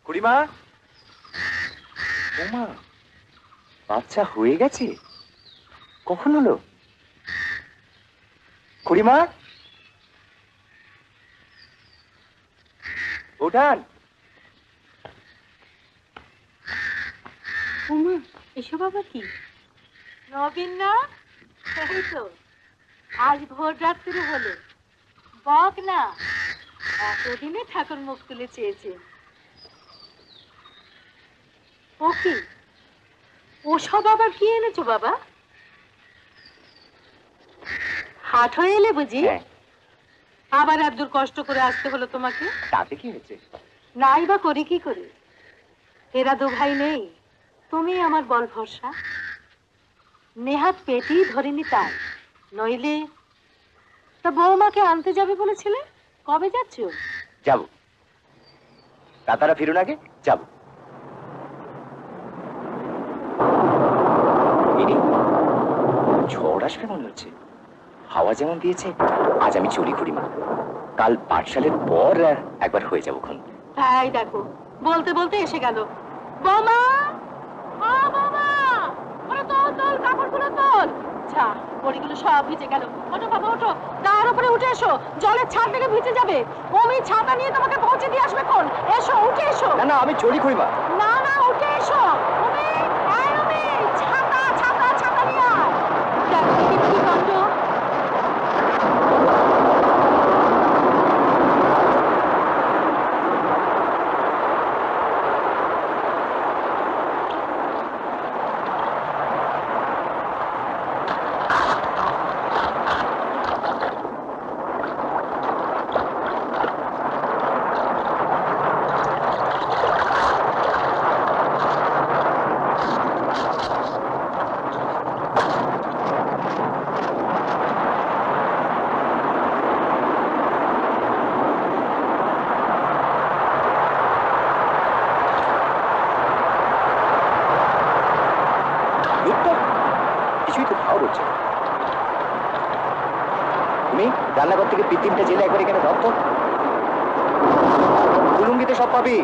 খুড়িমা, ওমা, বাচ্চা হয়ে গেছে? কখন হলো? খুড়িমা, ওঠান। উমা, এসব আবার কি? নবীন না? এই তো আজ ভোর রাত্রি হলো। বক না, এতদিনে ঠাকুর মুখ তুলে চেয়েছে। ও কি? ওসব আবার কি এনেছো বাবা? হাট হয়ে এলে বুঝি? আবার এত দূর কষ্ট করে আসতে হলো তোমাকে? তাতে কি হয়েছে? নাই বা করি কি করে? এরা দু ভাই নেই, তুমি আমার বল ভরসা। নেহাত পেটি ধরিনি তাই, নইলে তা বৌমাকে আনতে যাবে বলেছিলে, কবে যাচ্ছ? যাব, দাদারা ফিরুন আগে যাব। ঝড় আসবে মনে হচ্ছে, হাওয়া যেমন দিয়েছে। আজ আমি চলি খুড়িমা, কাল পাঠশালের পর একবার হয়ে যাবো খন। তাই দেখো, বলতে বলতে এসে গেল। বৌমা, ও বৌমা, ওরে তোল তোল, কাপড়গুলো তোল। যা, বড়িগুলো সব ভিজে গেল। ওঠো বাবা ওঠো, তার উপরে উঠে এসো, জলের ছাদ থেকে ভিজে যাবে। অমি ছাতা নিয়ে তোমাকে পৌঁছে দিয়ে আসবে কোন। এসো, উঠে এসো। না না, আমি চলি খুড়িমা। না না, উঠে এসো। অমি, এই অমি, ছাতা ছাতা ছাতা নিয়ে আয়। দেখো কি কি কাণ্ড। তুমি রান্নাঘর থেকে পিতিমটা জেলে একবার এখানে ধর তো, কুলুঙ্গিতে সব পাবি।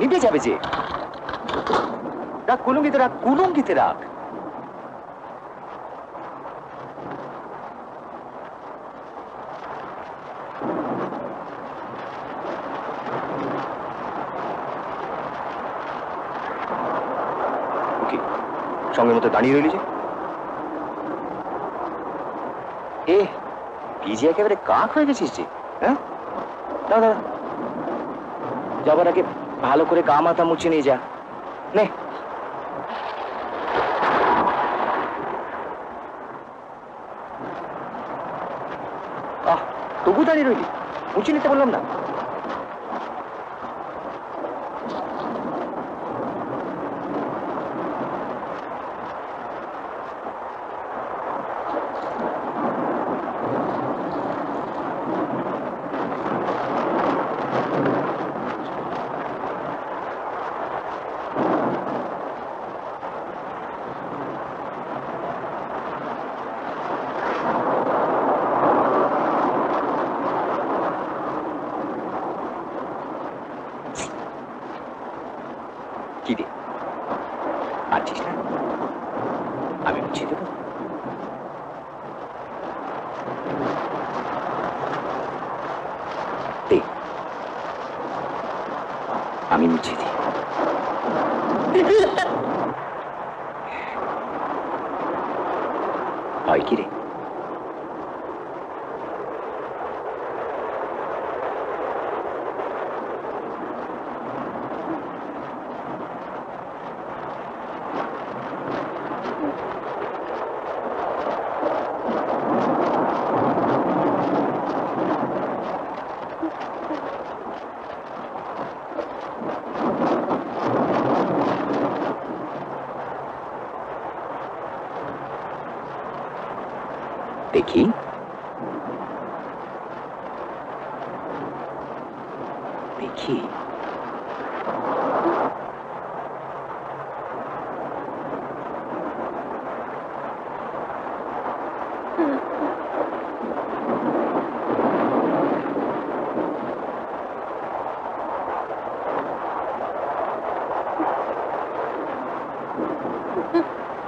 নিভে যাবে যে। রাখ কুলুঙ্গিতে রাখ, কুলুঙ্গিতে রাখ। সঙ্গের মতো দাঁড়িয়ে রইলি যে। এ ভিজে একেবারে কাক হয়ে গেছিস যে। হ্যাঁ, দাঁড়া, যাবার আগে ভালো করে গা মাথা মুছে নিয়ে যা। নে, তবু দাঁড়িয়ে রইলি, মুছে নিতে বললাম না? কি রে, পারছিস না? আমি মুছিয়ে দেবো। দে, আমি মুছিয়ে দিই। হয় কি রে? দেখি, দেখি।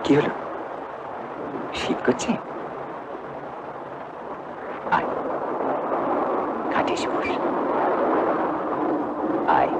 কি হলো? শীত করছে? আয়, খাটে এসে বস। আয়।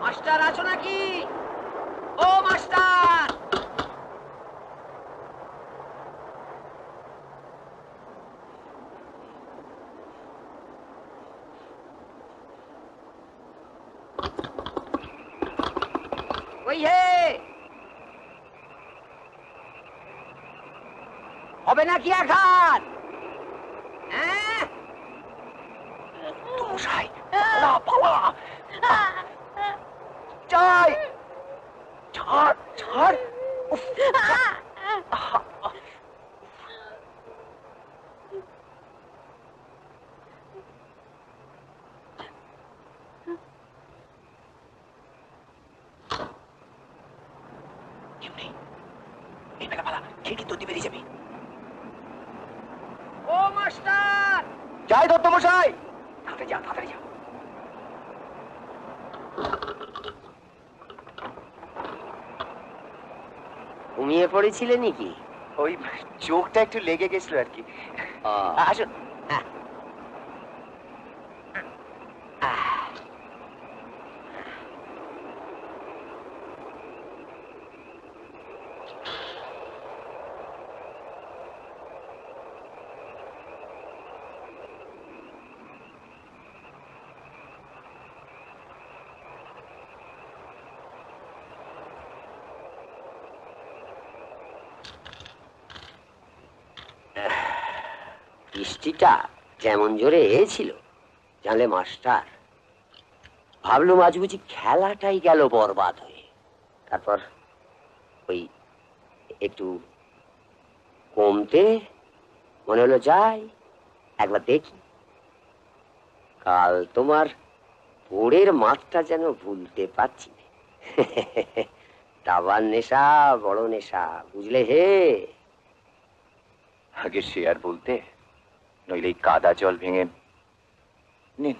মাস্টার আছো নাকি? ও মাস্টার, ওই হে, হবে নাকি আঘাত? হ্যাঁ, মশাই, পালা পালা, চাই, ছাড় ছাড়। উফ, ও মাস্টার, যাই দত্ত মশাই, তাড়াতাড়ি যা, তাড়াতাড়ি যা। ঘুমিয়ে পড়েছিলে নাকি? ওই চোখটা একটু লেগে গেছিল আর কি। আসুন। বৃষ্টিটা যেমন জোরে ছিল জানলে মাস্টার, ভাবলুম আজ বুঝি খেলাটাই গেল বরবাদ হয়ে। তারপর ওই একটু কমতে মনে হলো যাই একবার দেখি। কাল তোমার ভোরের মাঠটা যেন ভুলতে পারছি না। দাবার নেশা বড় নেশা, বুঝলে হে। আগে সে আর বলতে, নইলে এই কাদা জল ভেঙে নিন।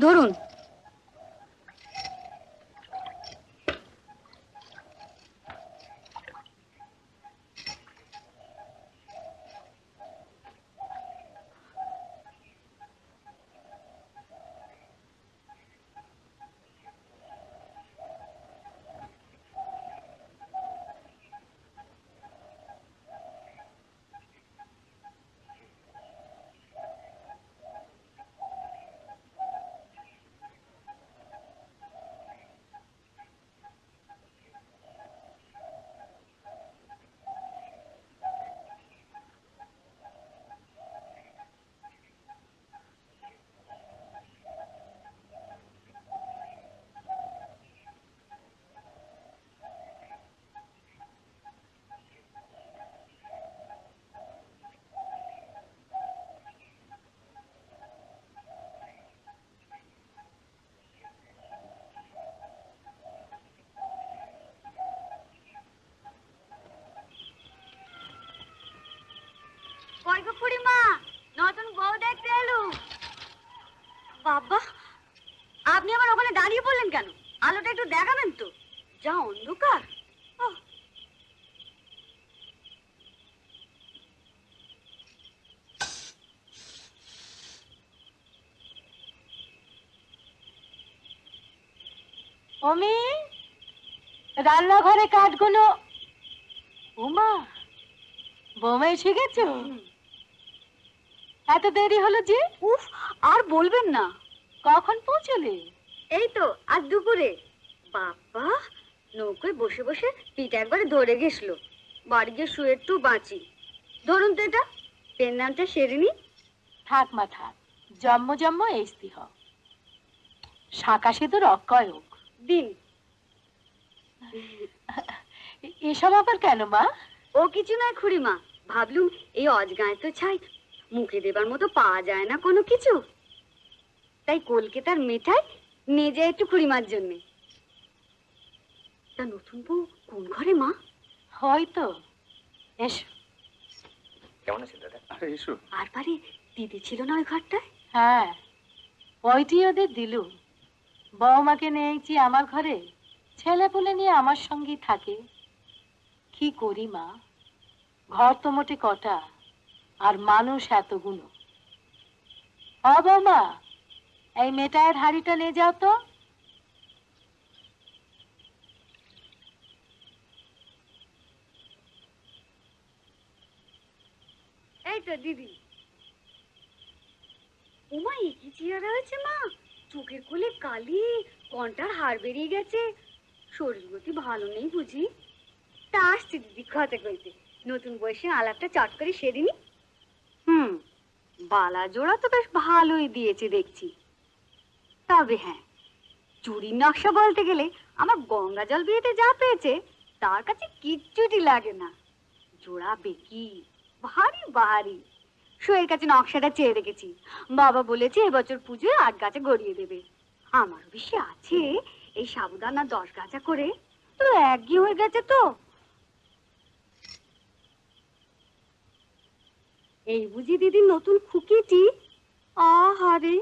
ধরুন। খুড়িমা, নতুন বউ দেখতে এলুম। বাবা, আপনি আবার ওখানে দাঁড়িয়ে পড়লেন কেন? আলোটা একটু দেখাবেন তো, যা অন্ধকার। অমি, রান্নাঘরে কাঠগুলো। ওমা, বৌমা এসে গেছো? এত দেরি হলো যে? উফ, আর বলবেন না। কখন পৌঁছলে? এই তো আজ দুপুরে। বাবা, নৌকোয় বসে বসে পিঠ একবারে ধরে গেছিল। বাড়ি গিয়ে শুয়ে একটু বাঁচি। ধরুন তো এটা, পেন নামটা সেরে নি। থাক মা থাক, জন্ম জন্ম এস্তি হ। শাঁকা সেতুর অক্ষয়ক দিন। এসব আবার কেন মা? ও কিছু নয় খুড়িমা, ভাবলুম এই অজগায় তো ছাই, মুখে দেবার মতো পাওয়া যায় না কোনো কিছু, তাই কলকাতার মেঠাই নিয়ে যায় একটু খুড়িমার জন্যে। তা নতুন বউ কোন ঘরে মা? হয়তো। এসো। কেমন আছেন দাদা? এসো। আর পারে দিদি ছিল না ওই ঘরটায়? হ্যাঁ, ওইটি ওদের দিলুম। বৌমাকে নিয়েছি আমার ঘরে, ছেলে পুলে নিয়ে আমার সঙ্গেই থাকে। কি করি মা, ঘর তো মোটে কটা, আর মানুষ এতগুলো। ও বৌমা, এই মেটায়ের হাড়িটা নিয়ে যাও তো। তো দিদি। ওমা একই চেহারা হয়েছে মা, চোখের কোলে কালি, কণ্ঠার হাড় বেরিয়ে গেছে, শরীর গতি ভালো নেই বুঝি। তা আসছি দিদি কথা কইতে, নতুন বয়সে আলাপটা চট করে সেদিনই। বালা জোড়া তো বেশ ভালোই দিয়েছে দেখছি। তবে হ্যাঁ, চুরির নকশা বলতে গেলে আমার গঙ্গা জল বিয়েতে যা পেয়েছে তার কাছে কিচ্ছুটি লাগে না। জোড়া বেকি, ভারী ভারী। শোয়ের কাছে নকশাটা চেয়ে রেখেছি, বাবা বলেছে এবছর পুজোয় 8 গাছা গড়িয়ে দেবে। আমার বেশি আছে এই সাবুদানা 10 গাছা করে, তো একই হয়ে গেছে তো। এই বুঝি দিদি নতুন খুকিটি? আহারে,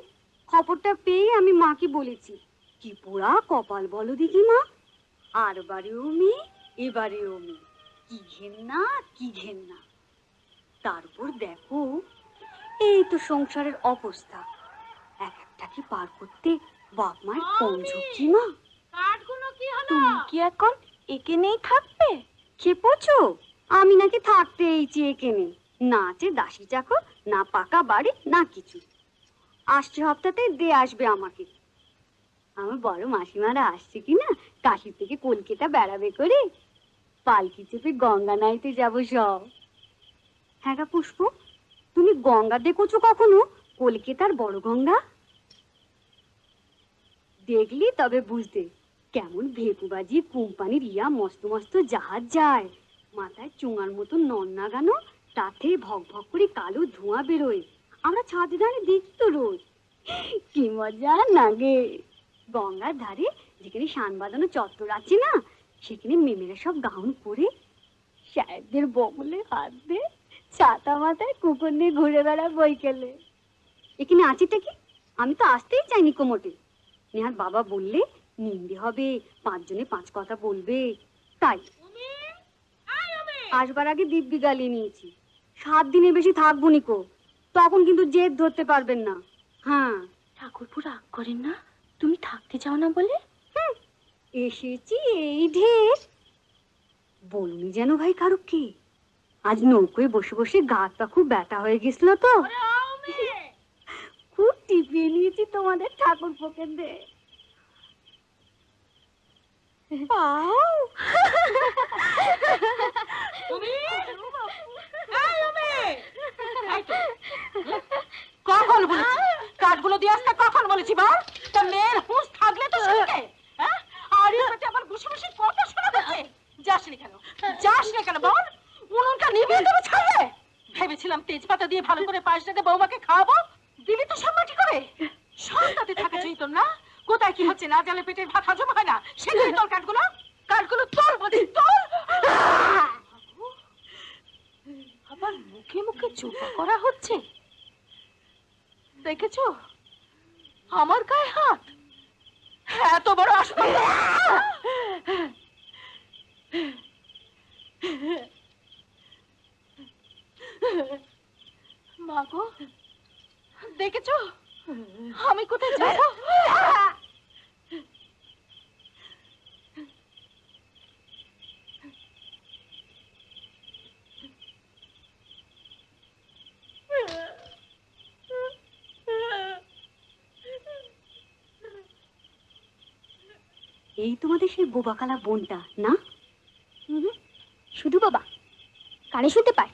খবরটা পেয়ে আমি মাকে বলেছি, কি পোড়া কপাল বলো দিদি মা, আর বাড়িও মেয়ে এবারেও মেয়ে, কি ঘেন্না কি ঘেন্না। তারপর দেখো এই তো সংসারের অবস্থা, এক একটা কি পার করতে বাপ মায়ের কম ঝুঁকি মা। তুমি কি এখন একে নেই থাকবে? খেপেছো? আমি নাকি থাকতে এইছি একে নেই, না আছে দাসী চাকর, না পাকা বাড়ি, না কিছু। আসছে সপ্তাহতে দিয়ে আসবে আমাকে। আমার বড় মাসিমারা আসছে কিনা কাশি থেকে কলকাতা বেড়াবে করে, পালকি চেপে গঙ্গা নাইতে যাবো সব। হ্যাঁ গা পুষ্প, তুমি গঙ্গা দেখেছো কখনো? কলকাতার বড় গঙ্গা দেখলি তবে বুঝতে, কেমন ভেপুবাজি কোম্পানির ইয়া মস্ত মস্ত জাহাজ যায়, মাথায় চুঙার মতো নন লাগানো, তাতে ভক ভক করে কালো ধোঁয়া বেরোয়। আমরা ছাদে দাঁড়িয়ে দেখি তো রোজ, কি মজা লাগে। গঙ্গার ধারে যেখানে শান বাঁধানো চত্বর আছে না, সেখানে মেমেরা সব গাউন পরে সাহেবদের বগলে হাত দিয়ে ছাতা মাথায় কুকুর নিয়ে ঘুরে বেড়ায় বৈকালে। এখানে আছিটা কি? আমি তো আসতেই চাইনি কোমোটে। নেহার বাবা বললে নিন্দে হবে, 5 জনে 5 কথা বলবে, তাই আসবার আগে দিব্যি গালিয়ে নিয়েছি, 7 দিনের বেশি থাকবো নিকো, তখন কিন্তু জেদ ধরতে পারবেন না। হ্যাঁ, ঠাকুরপো রাগ করেন না তুমি থাকতে চাও না বলে? এসেছি এই ঢের, বলুনি যেন ভাই কারুকে। আজ নৌকোয় বসে বসে গা হাত পা খুব ব্যথা হয়ে গেছিল তো, খুব টিপিয়ে নিয়েছি তোমাদের ঠাকুরপোকে দে। কখন বলেছি কাঠগুলো দিয়ে আসতে, কখন বলেছি বল? তা মেয়ের হুঁশ থাকলে তো শুনতে, আর আবার বসে বসে কথা শোনা যাচ্ছে। যাসনি কেন, যাসনি কেন বল? উনুনটা নিভিয়ে দেবে ছাড়লে? ভেবেছিলাম তেজপাতা দিয়ে ভালো করে পায়েস রেখে বৌমাকে খাওয়াবো, দিলি তো সব মাটি করে। সন্তাতে থাকা চাই তোর না, কোথায় কি হচ্ছে না জানলে পেটের ভাত হজম হয় না, সেটাই তোর কাঠগুলো। কাঠগুলো তোর বলছি তোর। আবার মুখে মুখে চোপা করা হচ্ছে, দেখেছো আমার গায়ে হাত? এত বড় আসল মা গো, দেখেছো আমি কোথায় যাবো? এই তোমাদের সেই বোবাকালা বোনটা না? শুধু বাবা কানে শুনতে পায়।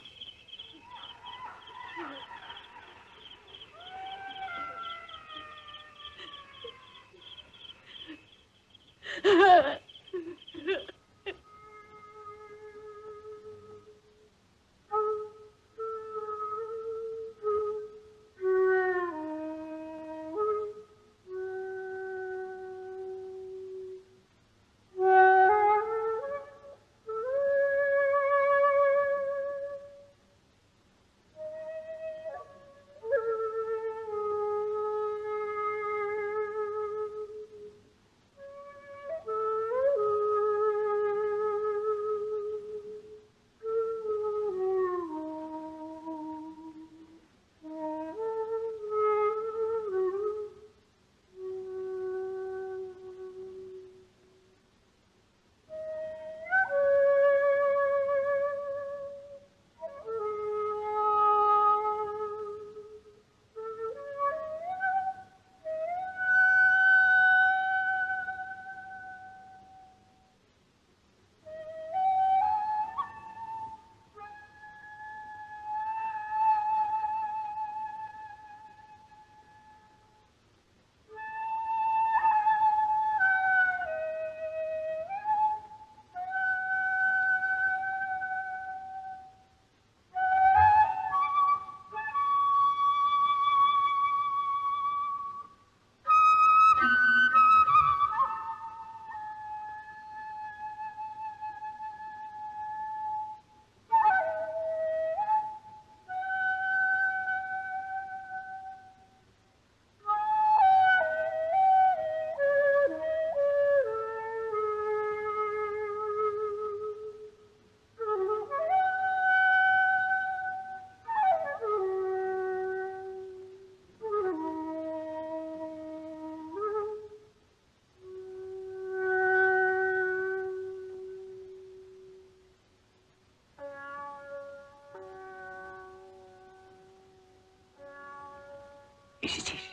এসেছিস?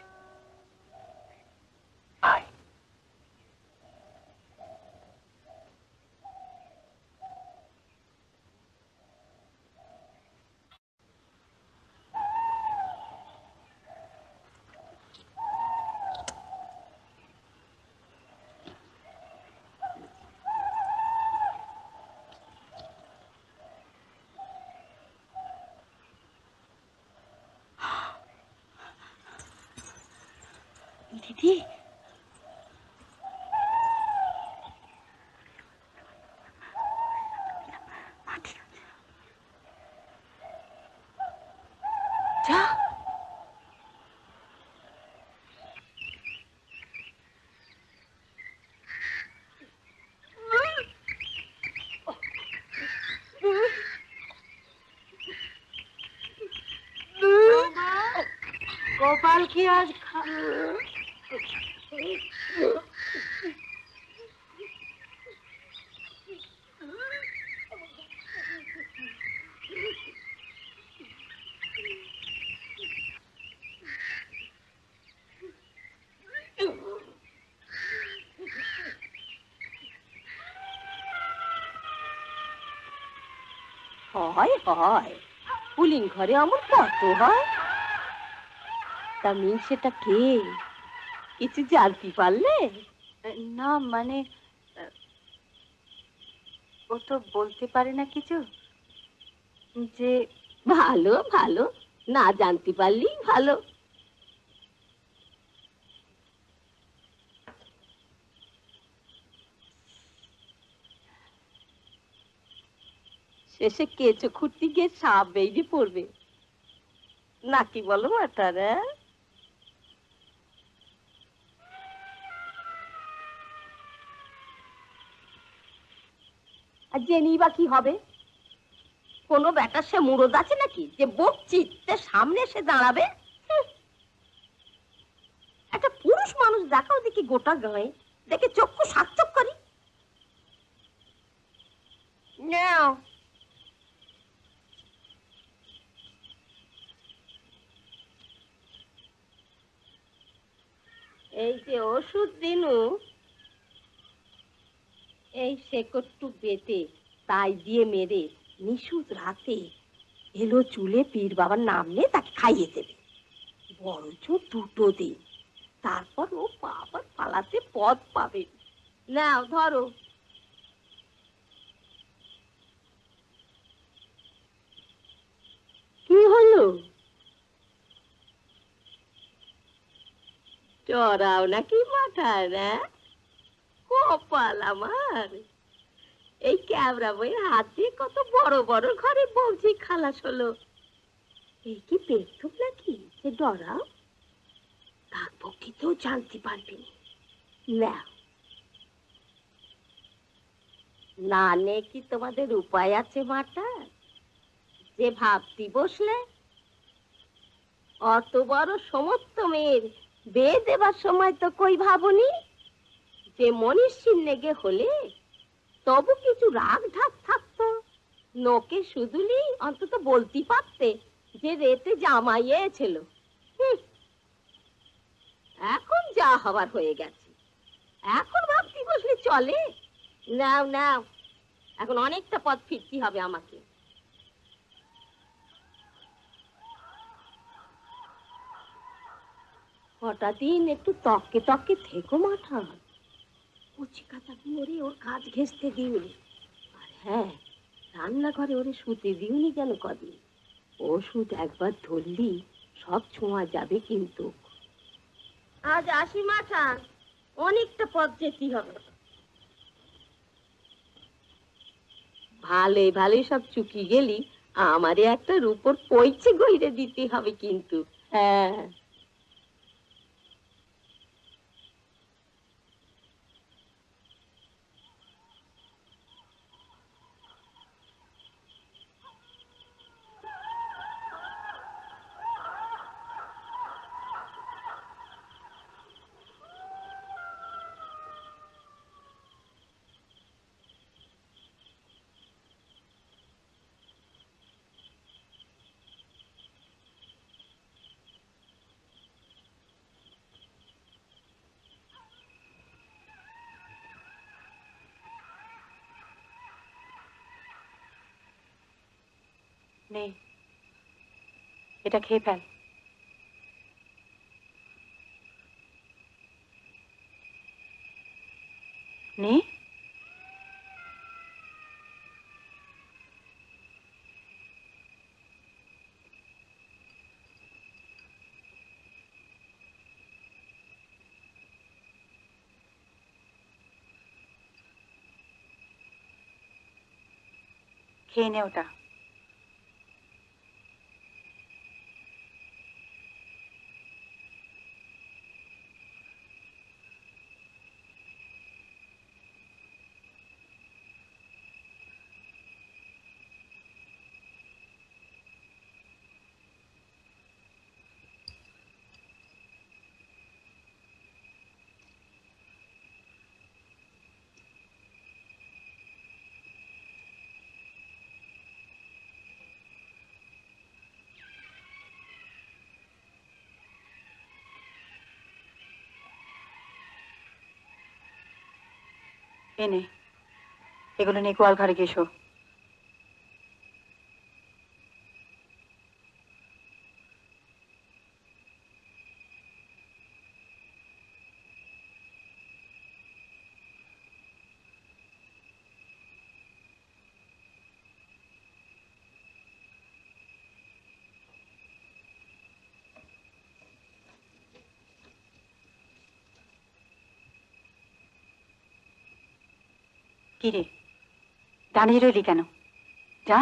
আয়। দিদি, যা। গোপাল কি আজ হয় হয়, পুলিং ঘরে আমার কত হয়। তা সেটা কে, কিছু জানতে পারলে? না, মানে ও তো বলতে পারে না কিছু। যে ভালো ভালো, না জানতে পারলেই ভালো। শেষে কেঁচো খুঁড়তে গিয়ে সাপ বেরিয়ে পড়বে নাকি বলো মাতারা? আর জেনেই বা কি হবে? কোনো বেটা সে মুরদ আছে নাকি যে বোক চিত্তে সামনে এসে দাঁড়াবে? একটা পুরুষ মানুষ দেখাও দেখি গোটা গায়ে, দেখে চক্ষু সাকচক করি। নাও এই যে ওষুধ দিনু, এই শেকড়টু বেটে তাই দিয়ে মেরে নিশুত রাতে এলো চুলে পীর বাবার নাম নিয়ে তাকে খাইয়ে দেবে। বরঞ্চ 2 দিন, তারপর ও বাবার পালাতে পথ পাবে। নাও ধরো। কি হলো? চড়াও নাকি মাথায়? না কপাল আমার, এই ক্যাবরা বইয়ের হাতে কত বড় বড় ঘরে বৌঝি খালাস হলো। এই কি পেটুক নাকি যে ডরাও? কাক পক্ষিতেও জানতে পারবি না। না নে কি তোমাদের উপায় আছে মাটা, যে ভাবতি বসলে? অত বড় সমস্ত মেয়ের বিয়ে দেবার সময় তো কই ভাবনি যে মনীষীর নেগে হলে তবু কিছু রাগ ঢাক থাকতো, নোকে শুধুলি অন্তত বলতে পারতে যে রেতে জামাইয়ে ছিল। এখন যা হবার হয়ে গেছে, এখন ভাবতে বসলে চলে? নাও নাও, এখন অনেকটা পথ ফিরতে হবে আমাকে। কটা দিন একটু তককে তককে থেকো মাথা, কচি কাতা ওরে ওর কাজ ঘেঁচতে দিওনি। আর হ্যাঁ, রান্নাঘরে ওরে শুতে দিওনি যেন কদিন। ওষুধ একবার ধরলি সব ছোঁয়া যাবে কিন্তু। আজ আসি মাথা, অনেকটা পথ যেতে হবে। ভালোই ভালোই সব চুকি গেলি, আমারে একটা রূপোর পয়চে গইরে দিতে হবে কিন্তু। হ্যাঁ নে, এটা খেয়ে ফেল। নে। খেয়ে নে ওটা। এনে এগুলো নিয়ে গোয়াল ঘরে গেছো। কি রে, দাঁড়িয়ে রইলি কেন? যা।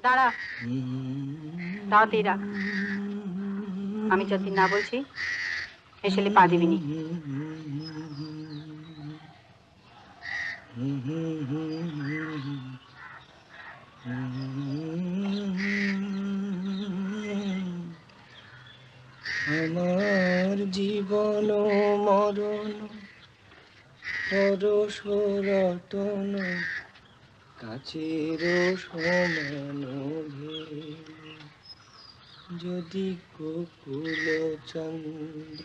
দাঁড়া, দাঁড়াতেই রাখ। আমি যতদিন না বলছি এসে পা দিবি নি। আমার আমার জীবন মরণ পরশ রতন কাছের সমান যদি গোকুল চন্দ্র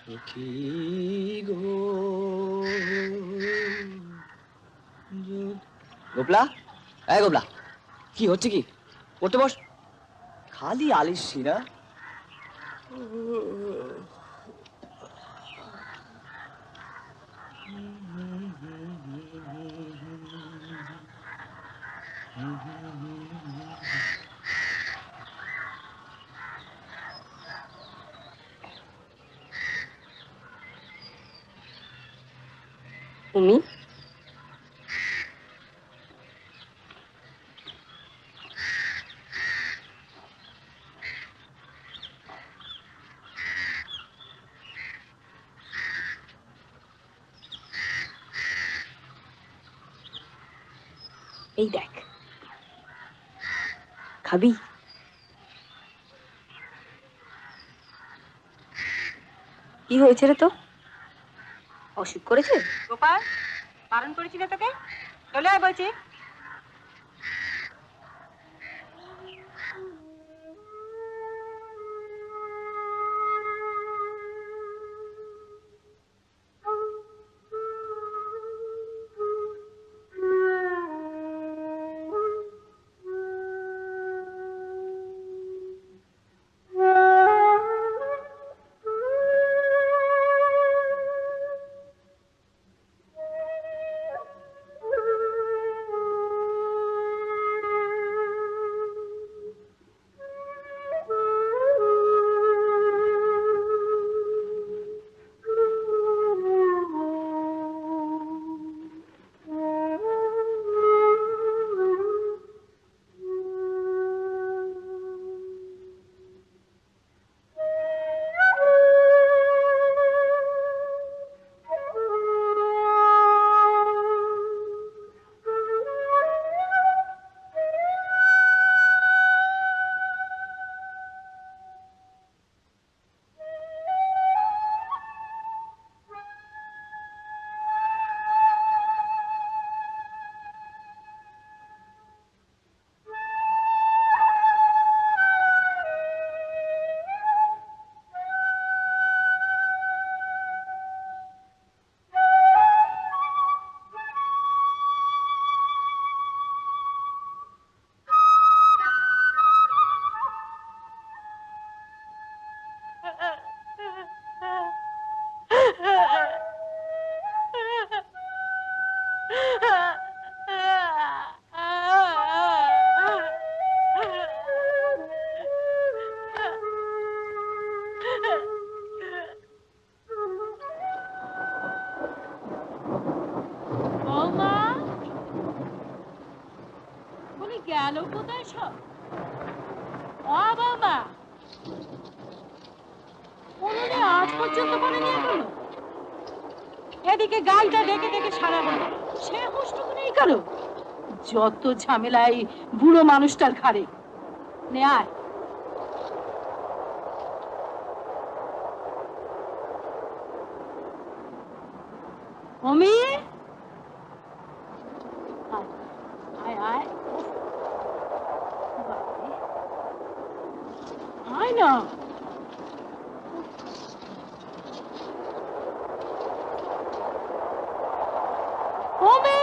সখী গো গোপলা, এই গোপলা, কি হচ্ছে কি? পড়তে বস। খালি আলিসি না। উমি, এই দেখ, খাবি? কি হয়েছে রে তো? অসুখ করেছে? গোপাল, বারণ করেছি না তোকে? চলে আয় বলছি। গেল কোথায় সব? ও বাবা, কোনোদিন আজ পর্যন্ত করেনি এখনো। এদিকে গাইটা ডেকে ডেকে সারা বলে, সে হুষ্টুক নেই কেন? যত ঝামেলাই বুড়ো মানুষটার ঘাড়ে। নে আয়। অমি, আয় আয় আয় না। অমি,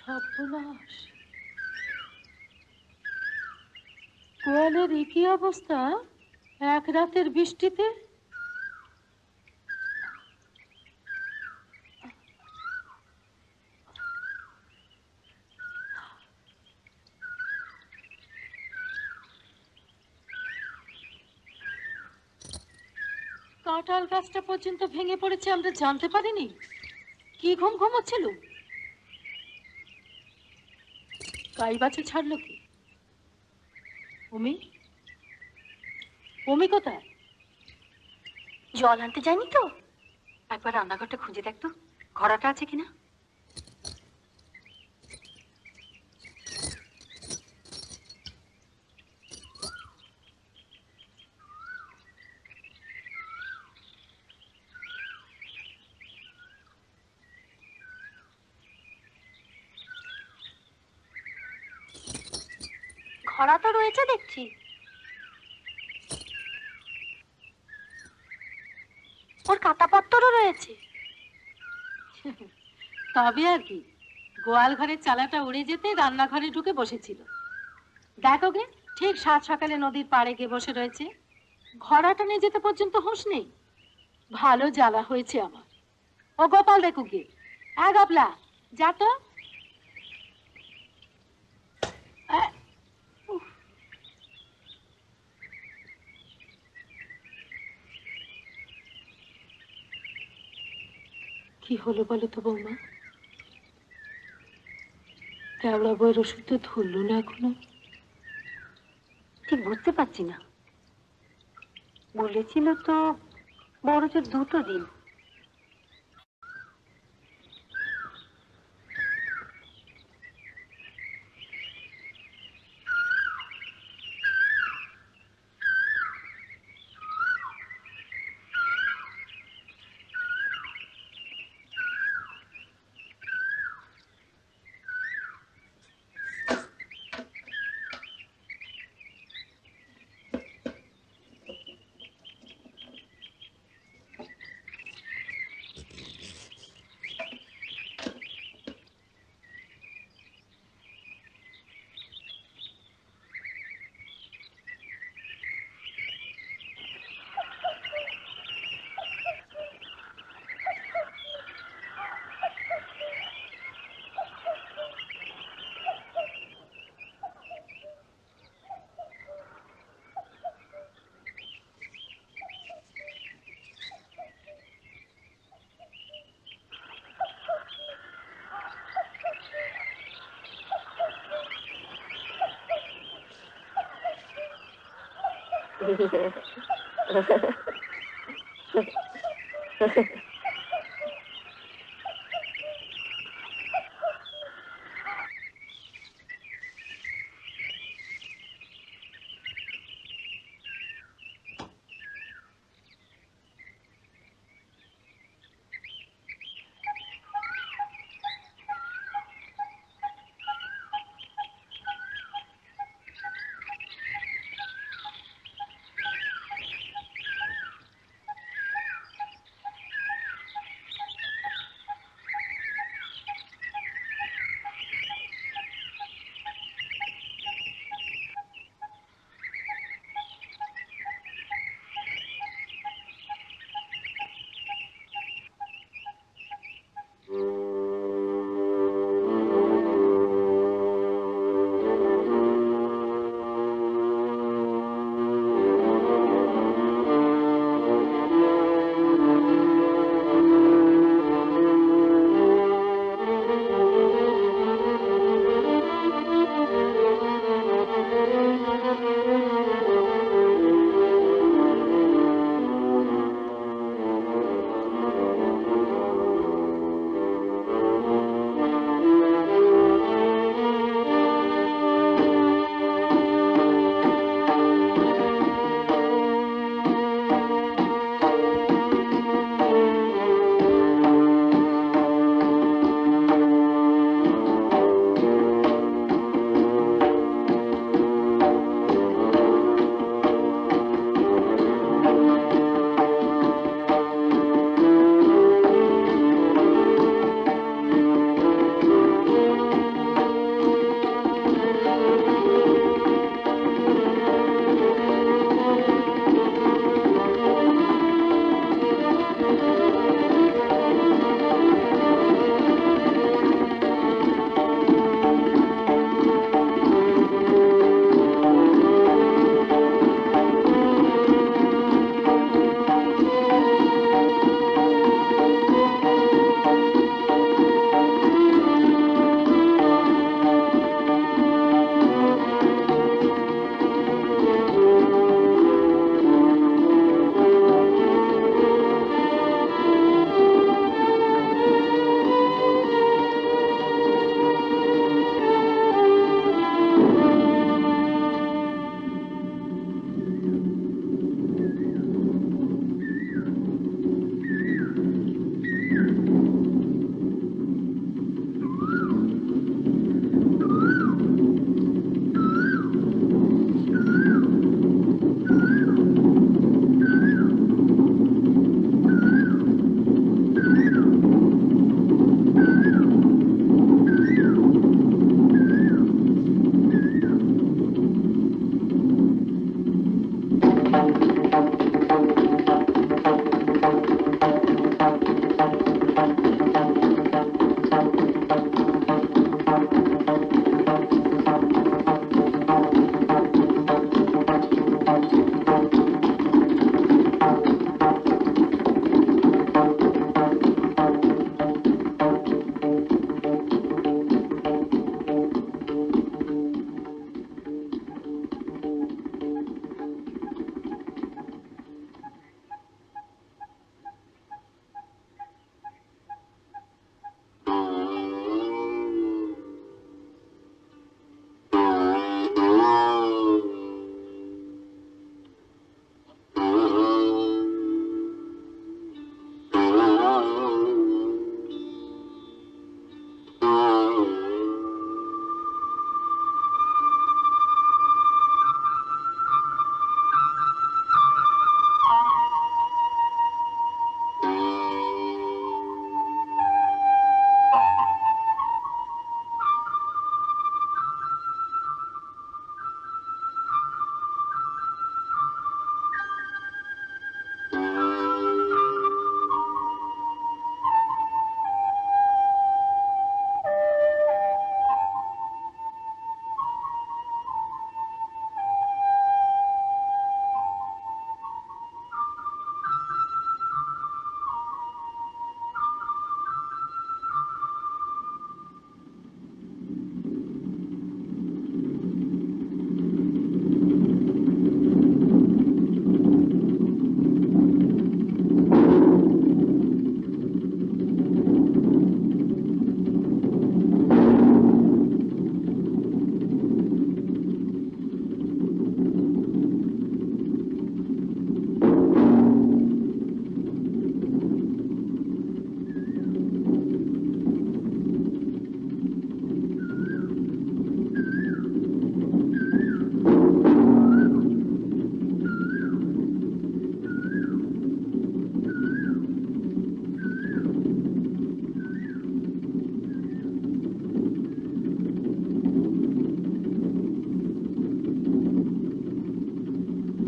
সর্বনাশ, গোয়ালের একই অবস্থা এক রাতের বৃষ্টিতে। কাঁঠাল গাছটা পর্যন্ত ভেঙে পড়েছে, আমরা জানতে পারিনি। কি ঘুম ঘুমোচ্ছিল? গাই বাছুর ছাড়লো কি? অমি কোথায়? জল আনতে যায়নি তো? একবার রান্নাঘরটা খুঁজে দেখতো, ঘোড়াটা আছে কিনা। ঘোড়া তো রয়েছে দেখছি। ওর কাঁটাপত্তরও রয়েছে। তবে আর কি, গোয়াল ঘরের চালাটা উড়ে যেতে রান্নাঘরে ঢুকে বসেছিল। দেখো গে, ঠিক 7 সকালে নদীর পাড়ে গিয়ে বসে রয়েছে। ঘোড়াটা নিয়ে যেতে পর্যন্ত হুঁশ নেই। ভালো জ্বালা হয়েছে আমার। ও গোপাল দেখু গে, গাবলা যা তো। কি হলো বলো তো বৌমা? কেওড়া বইয়ের ওষুধ তো ধরলো না এখনো। ঠিক বুঝতে পারছি না। বলেছিল তো বড় জোর 2 দিন।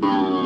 Thank you.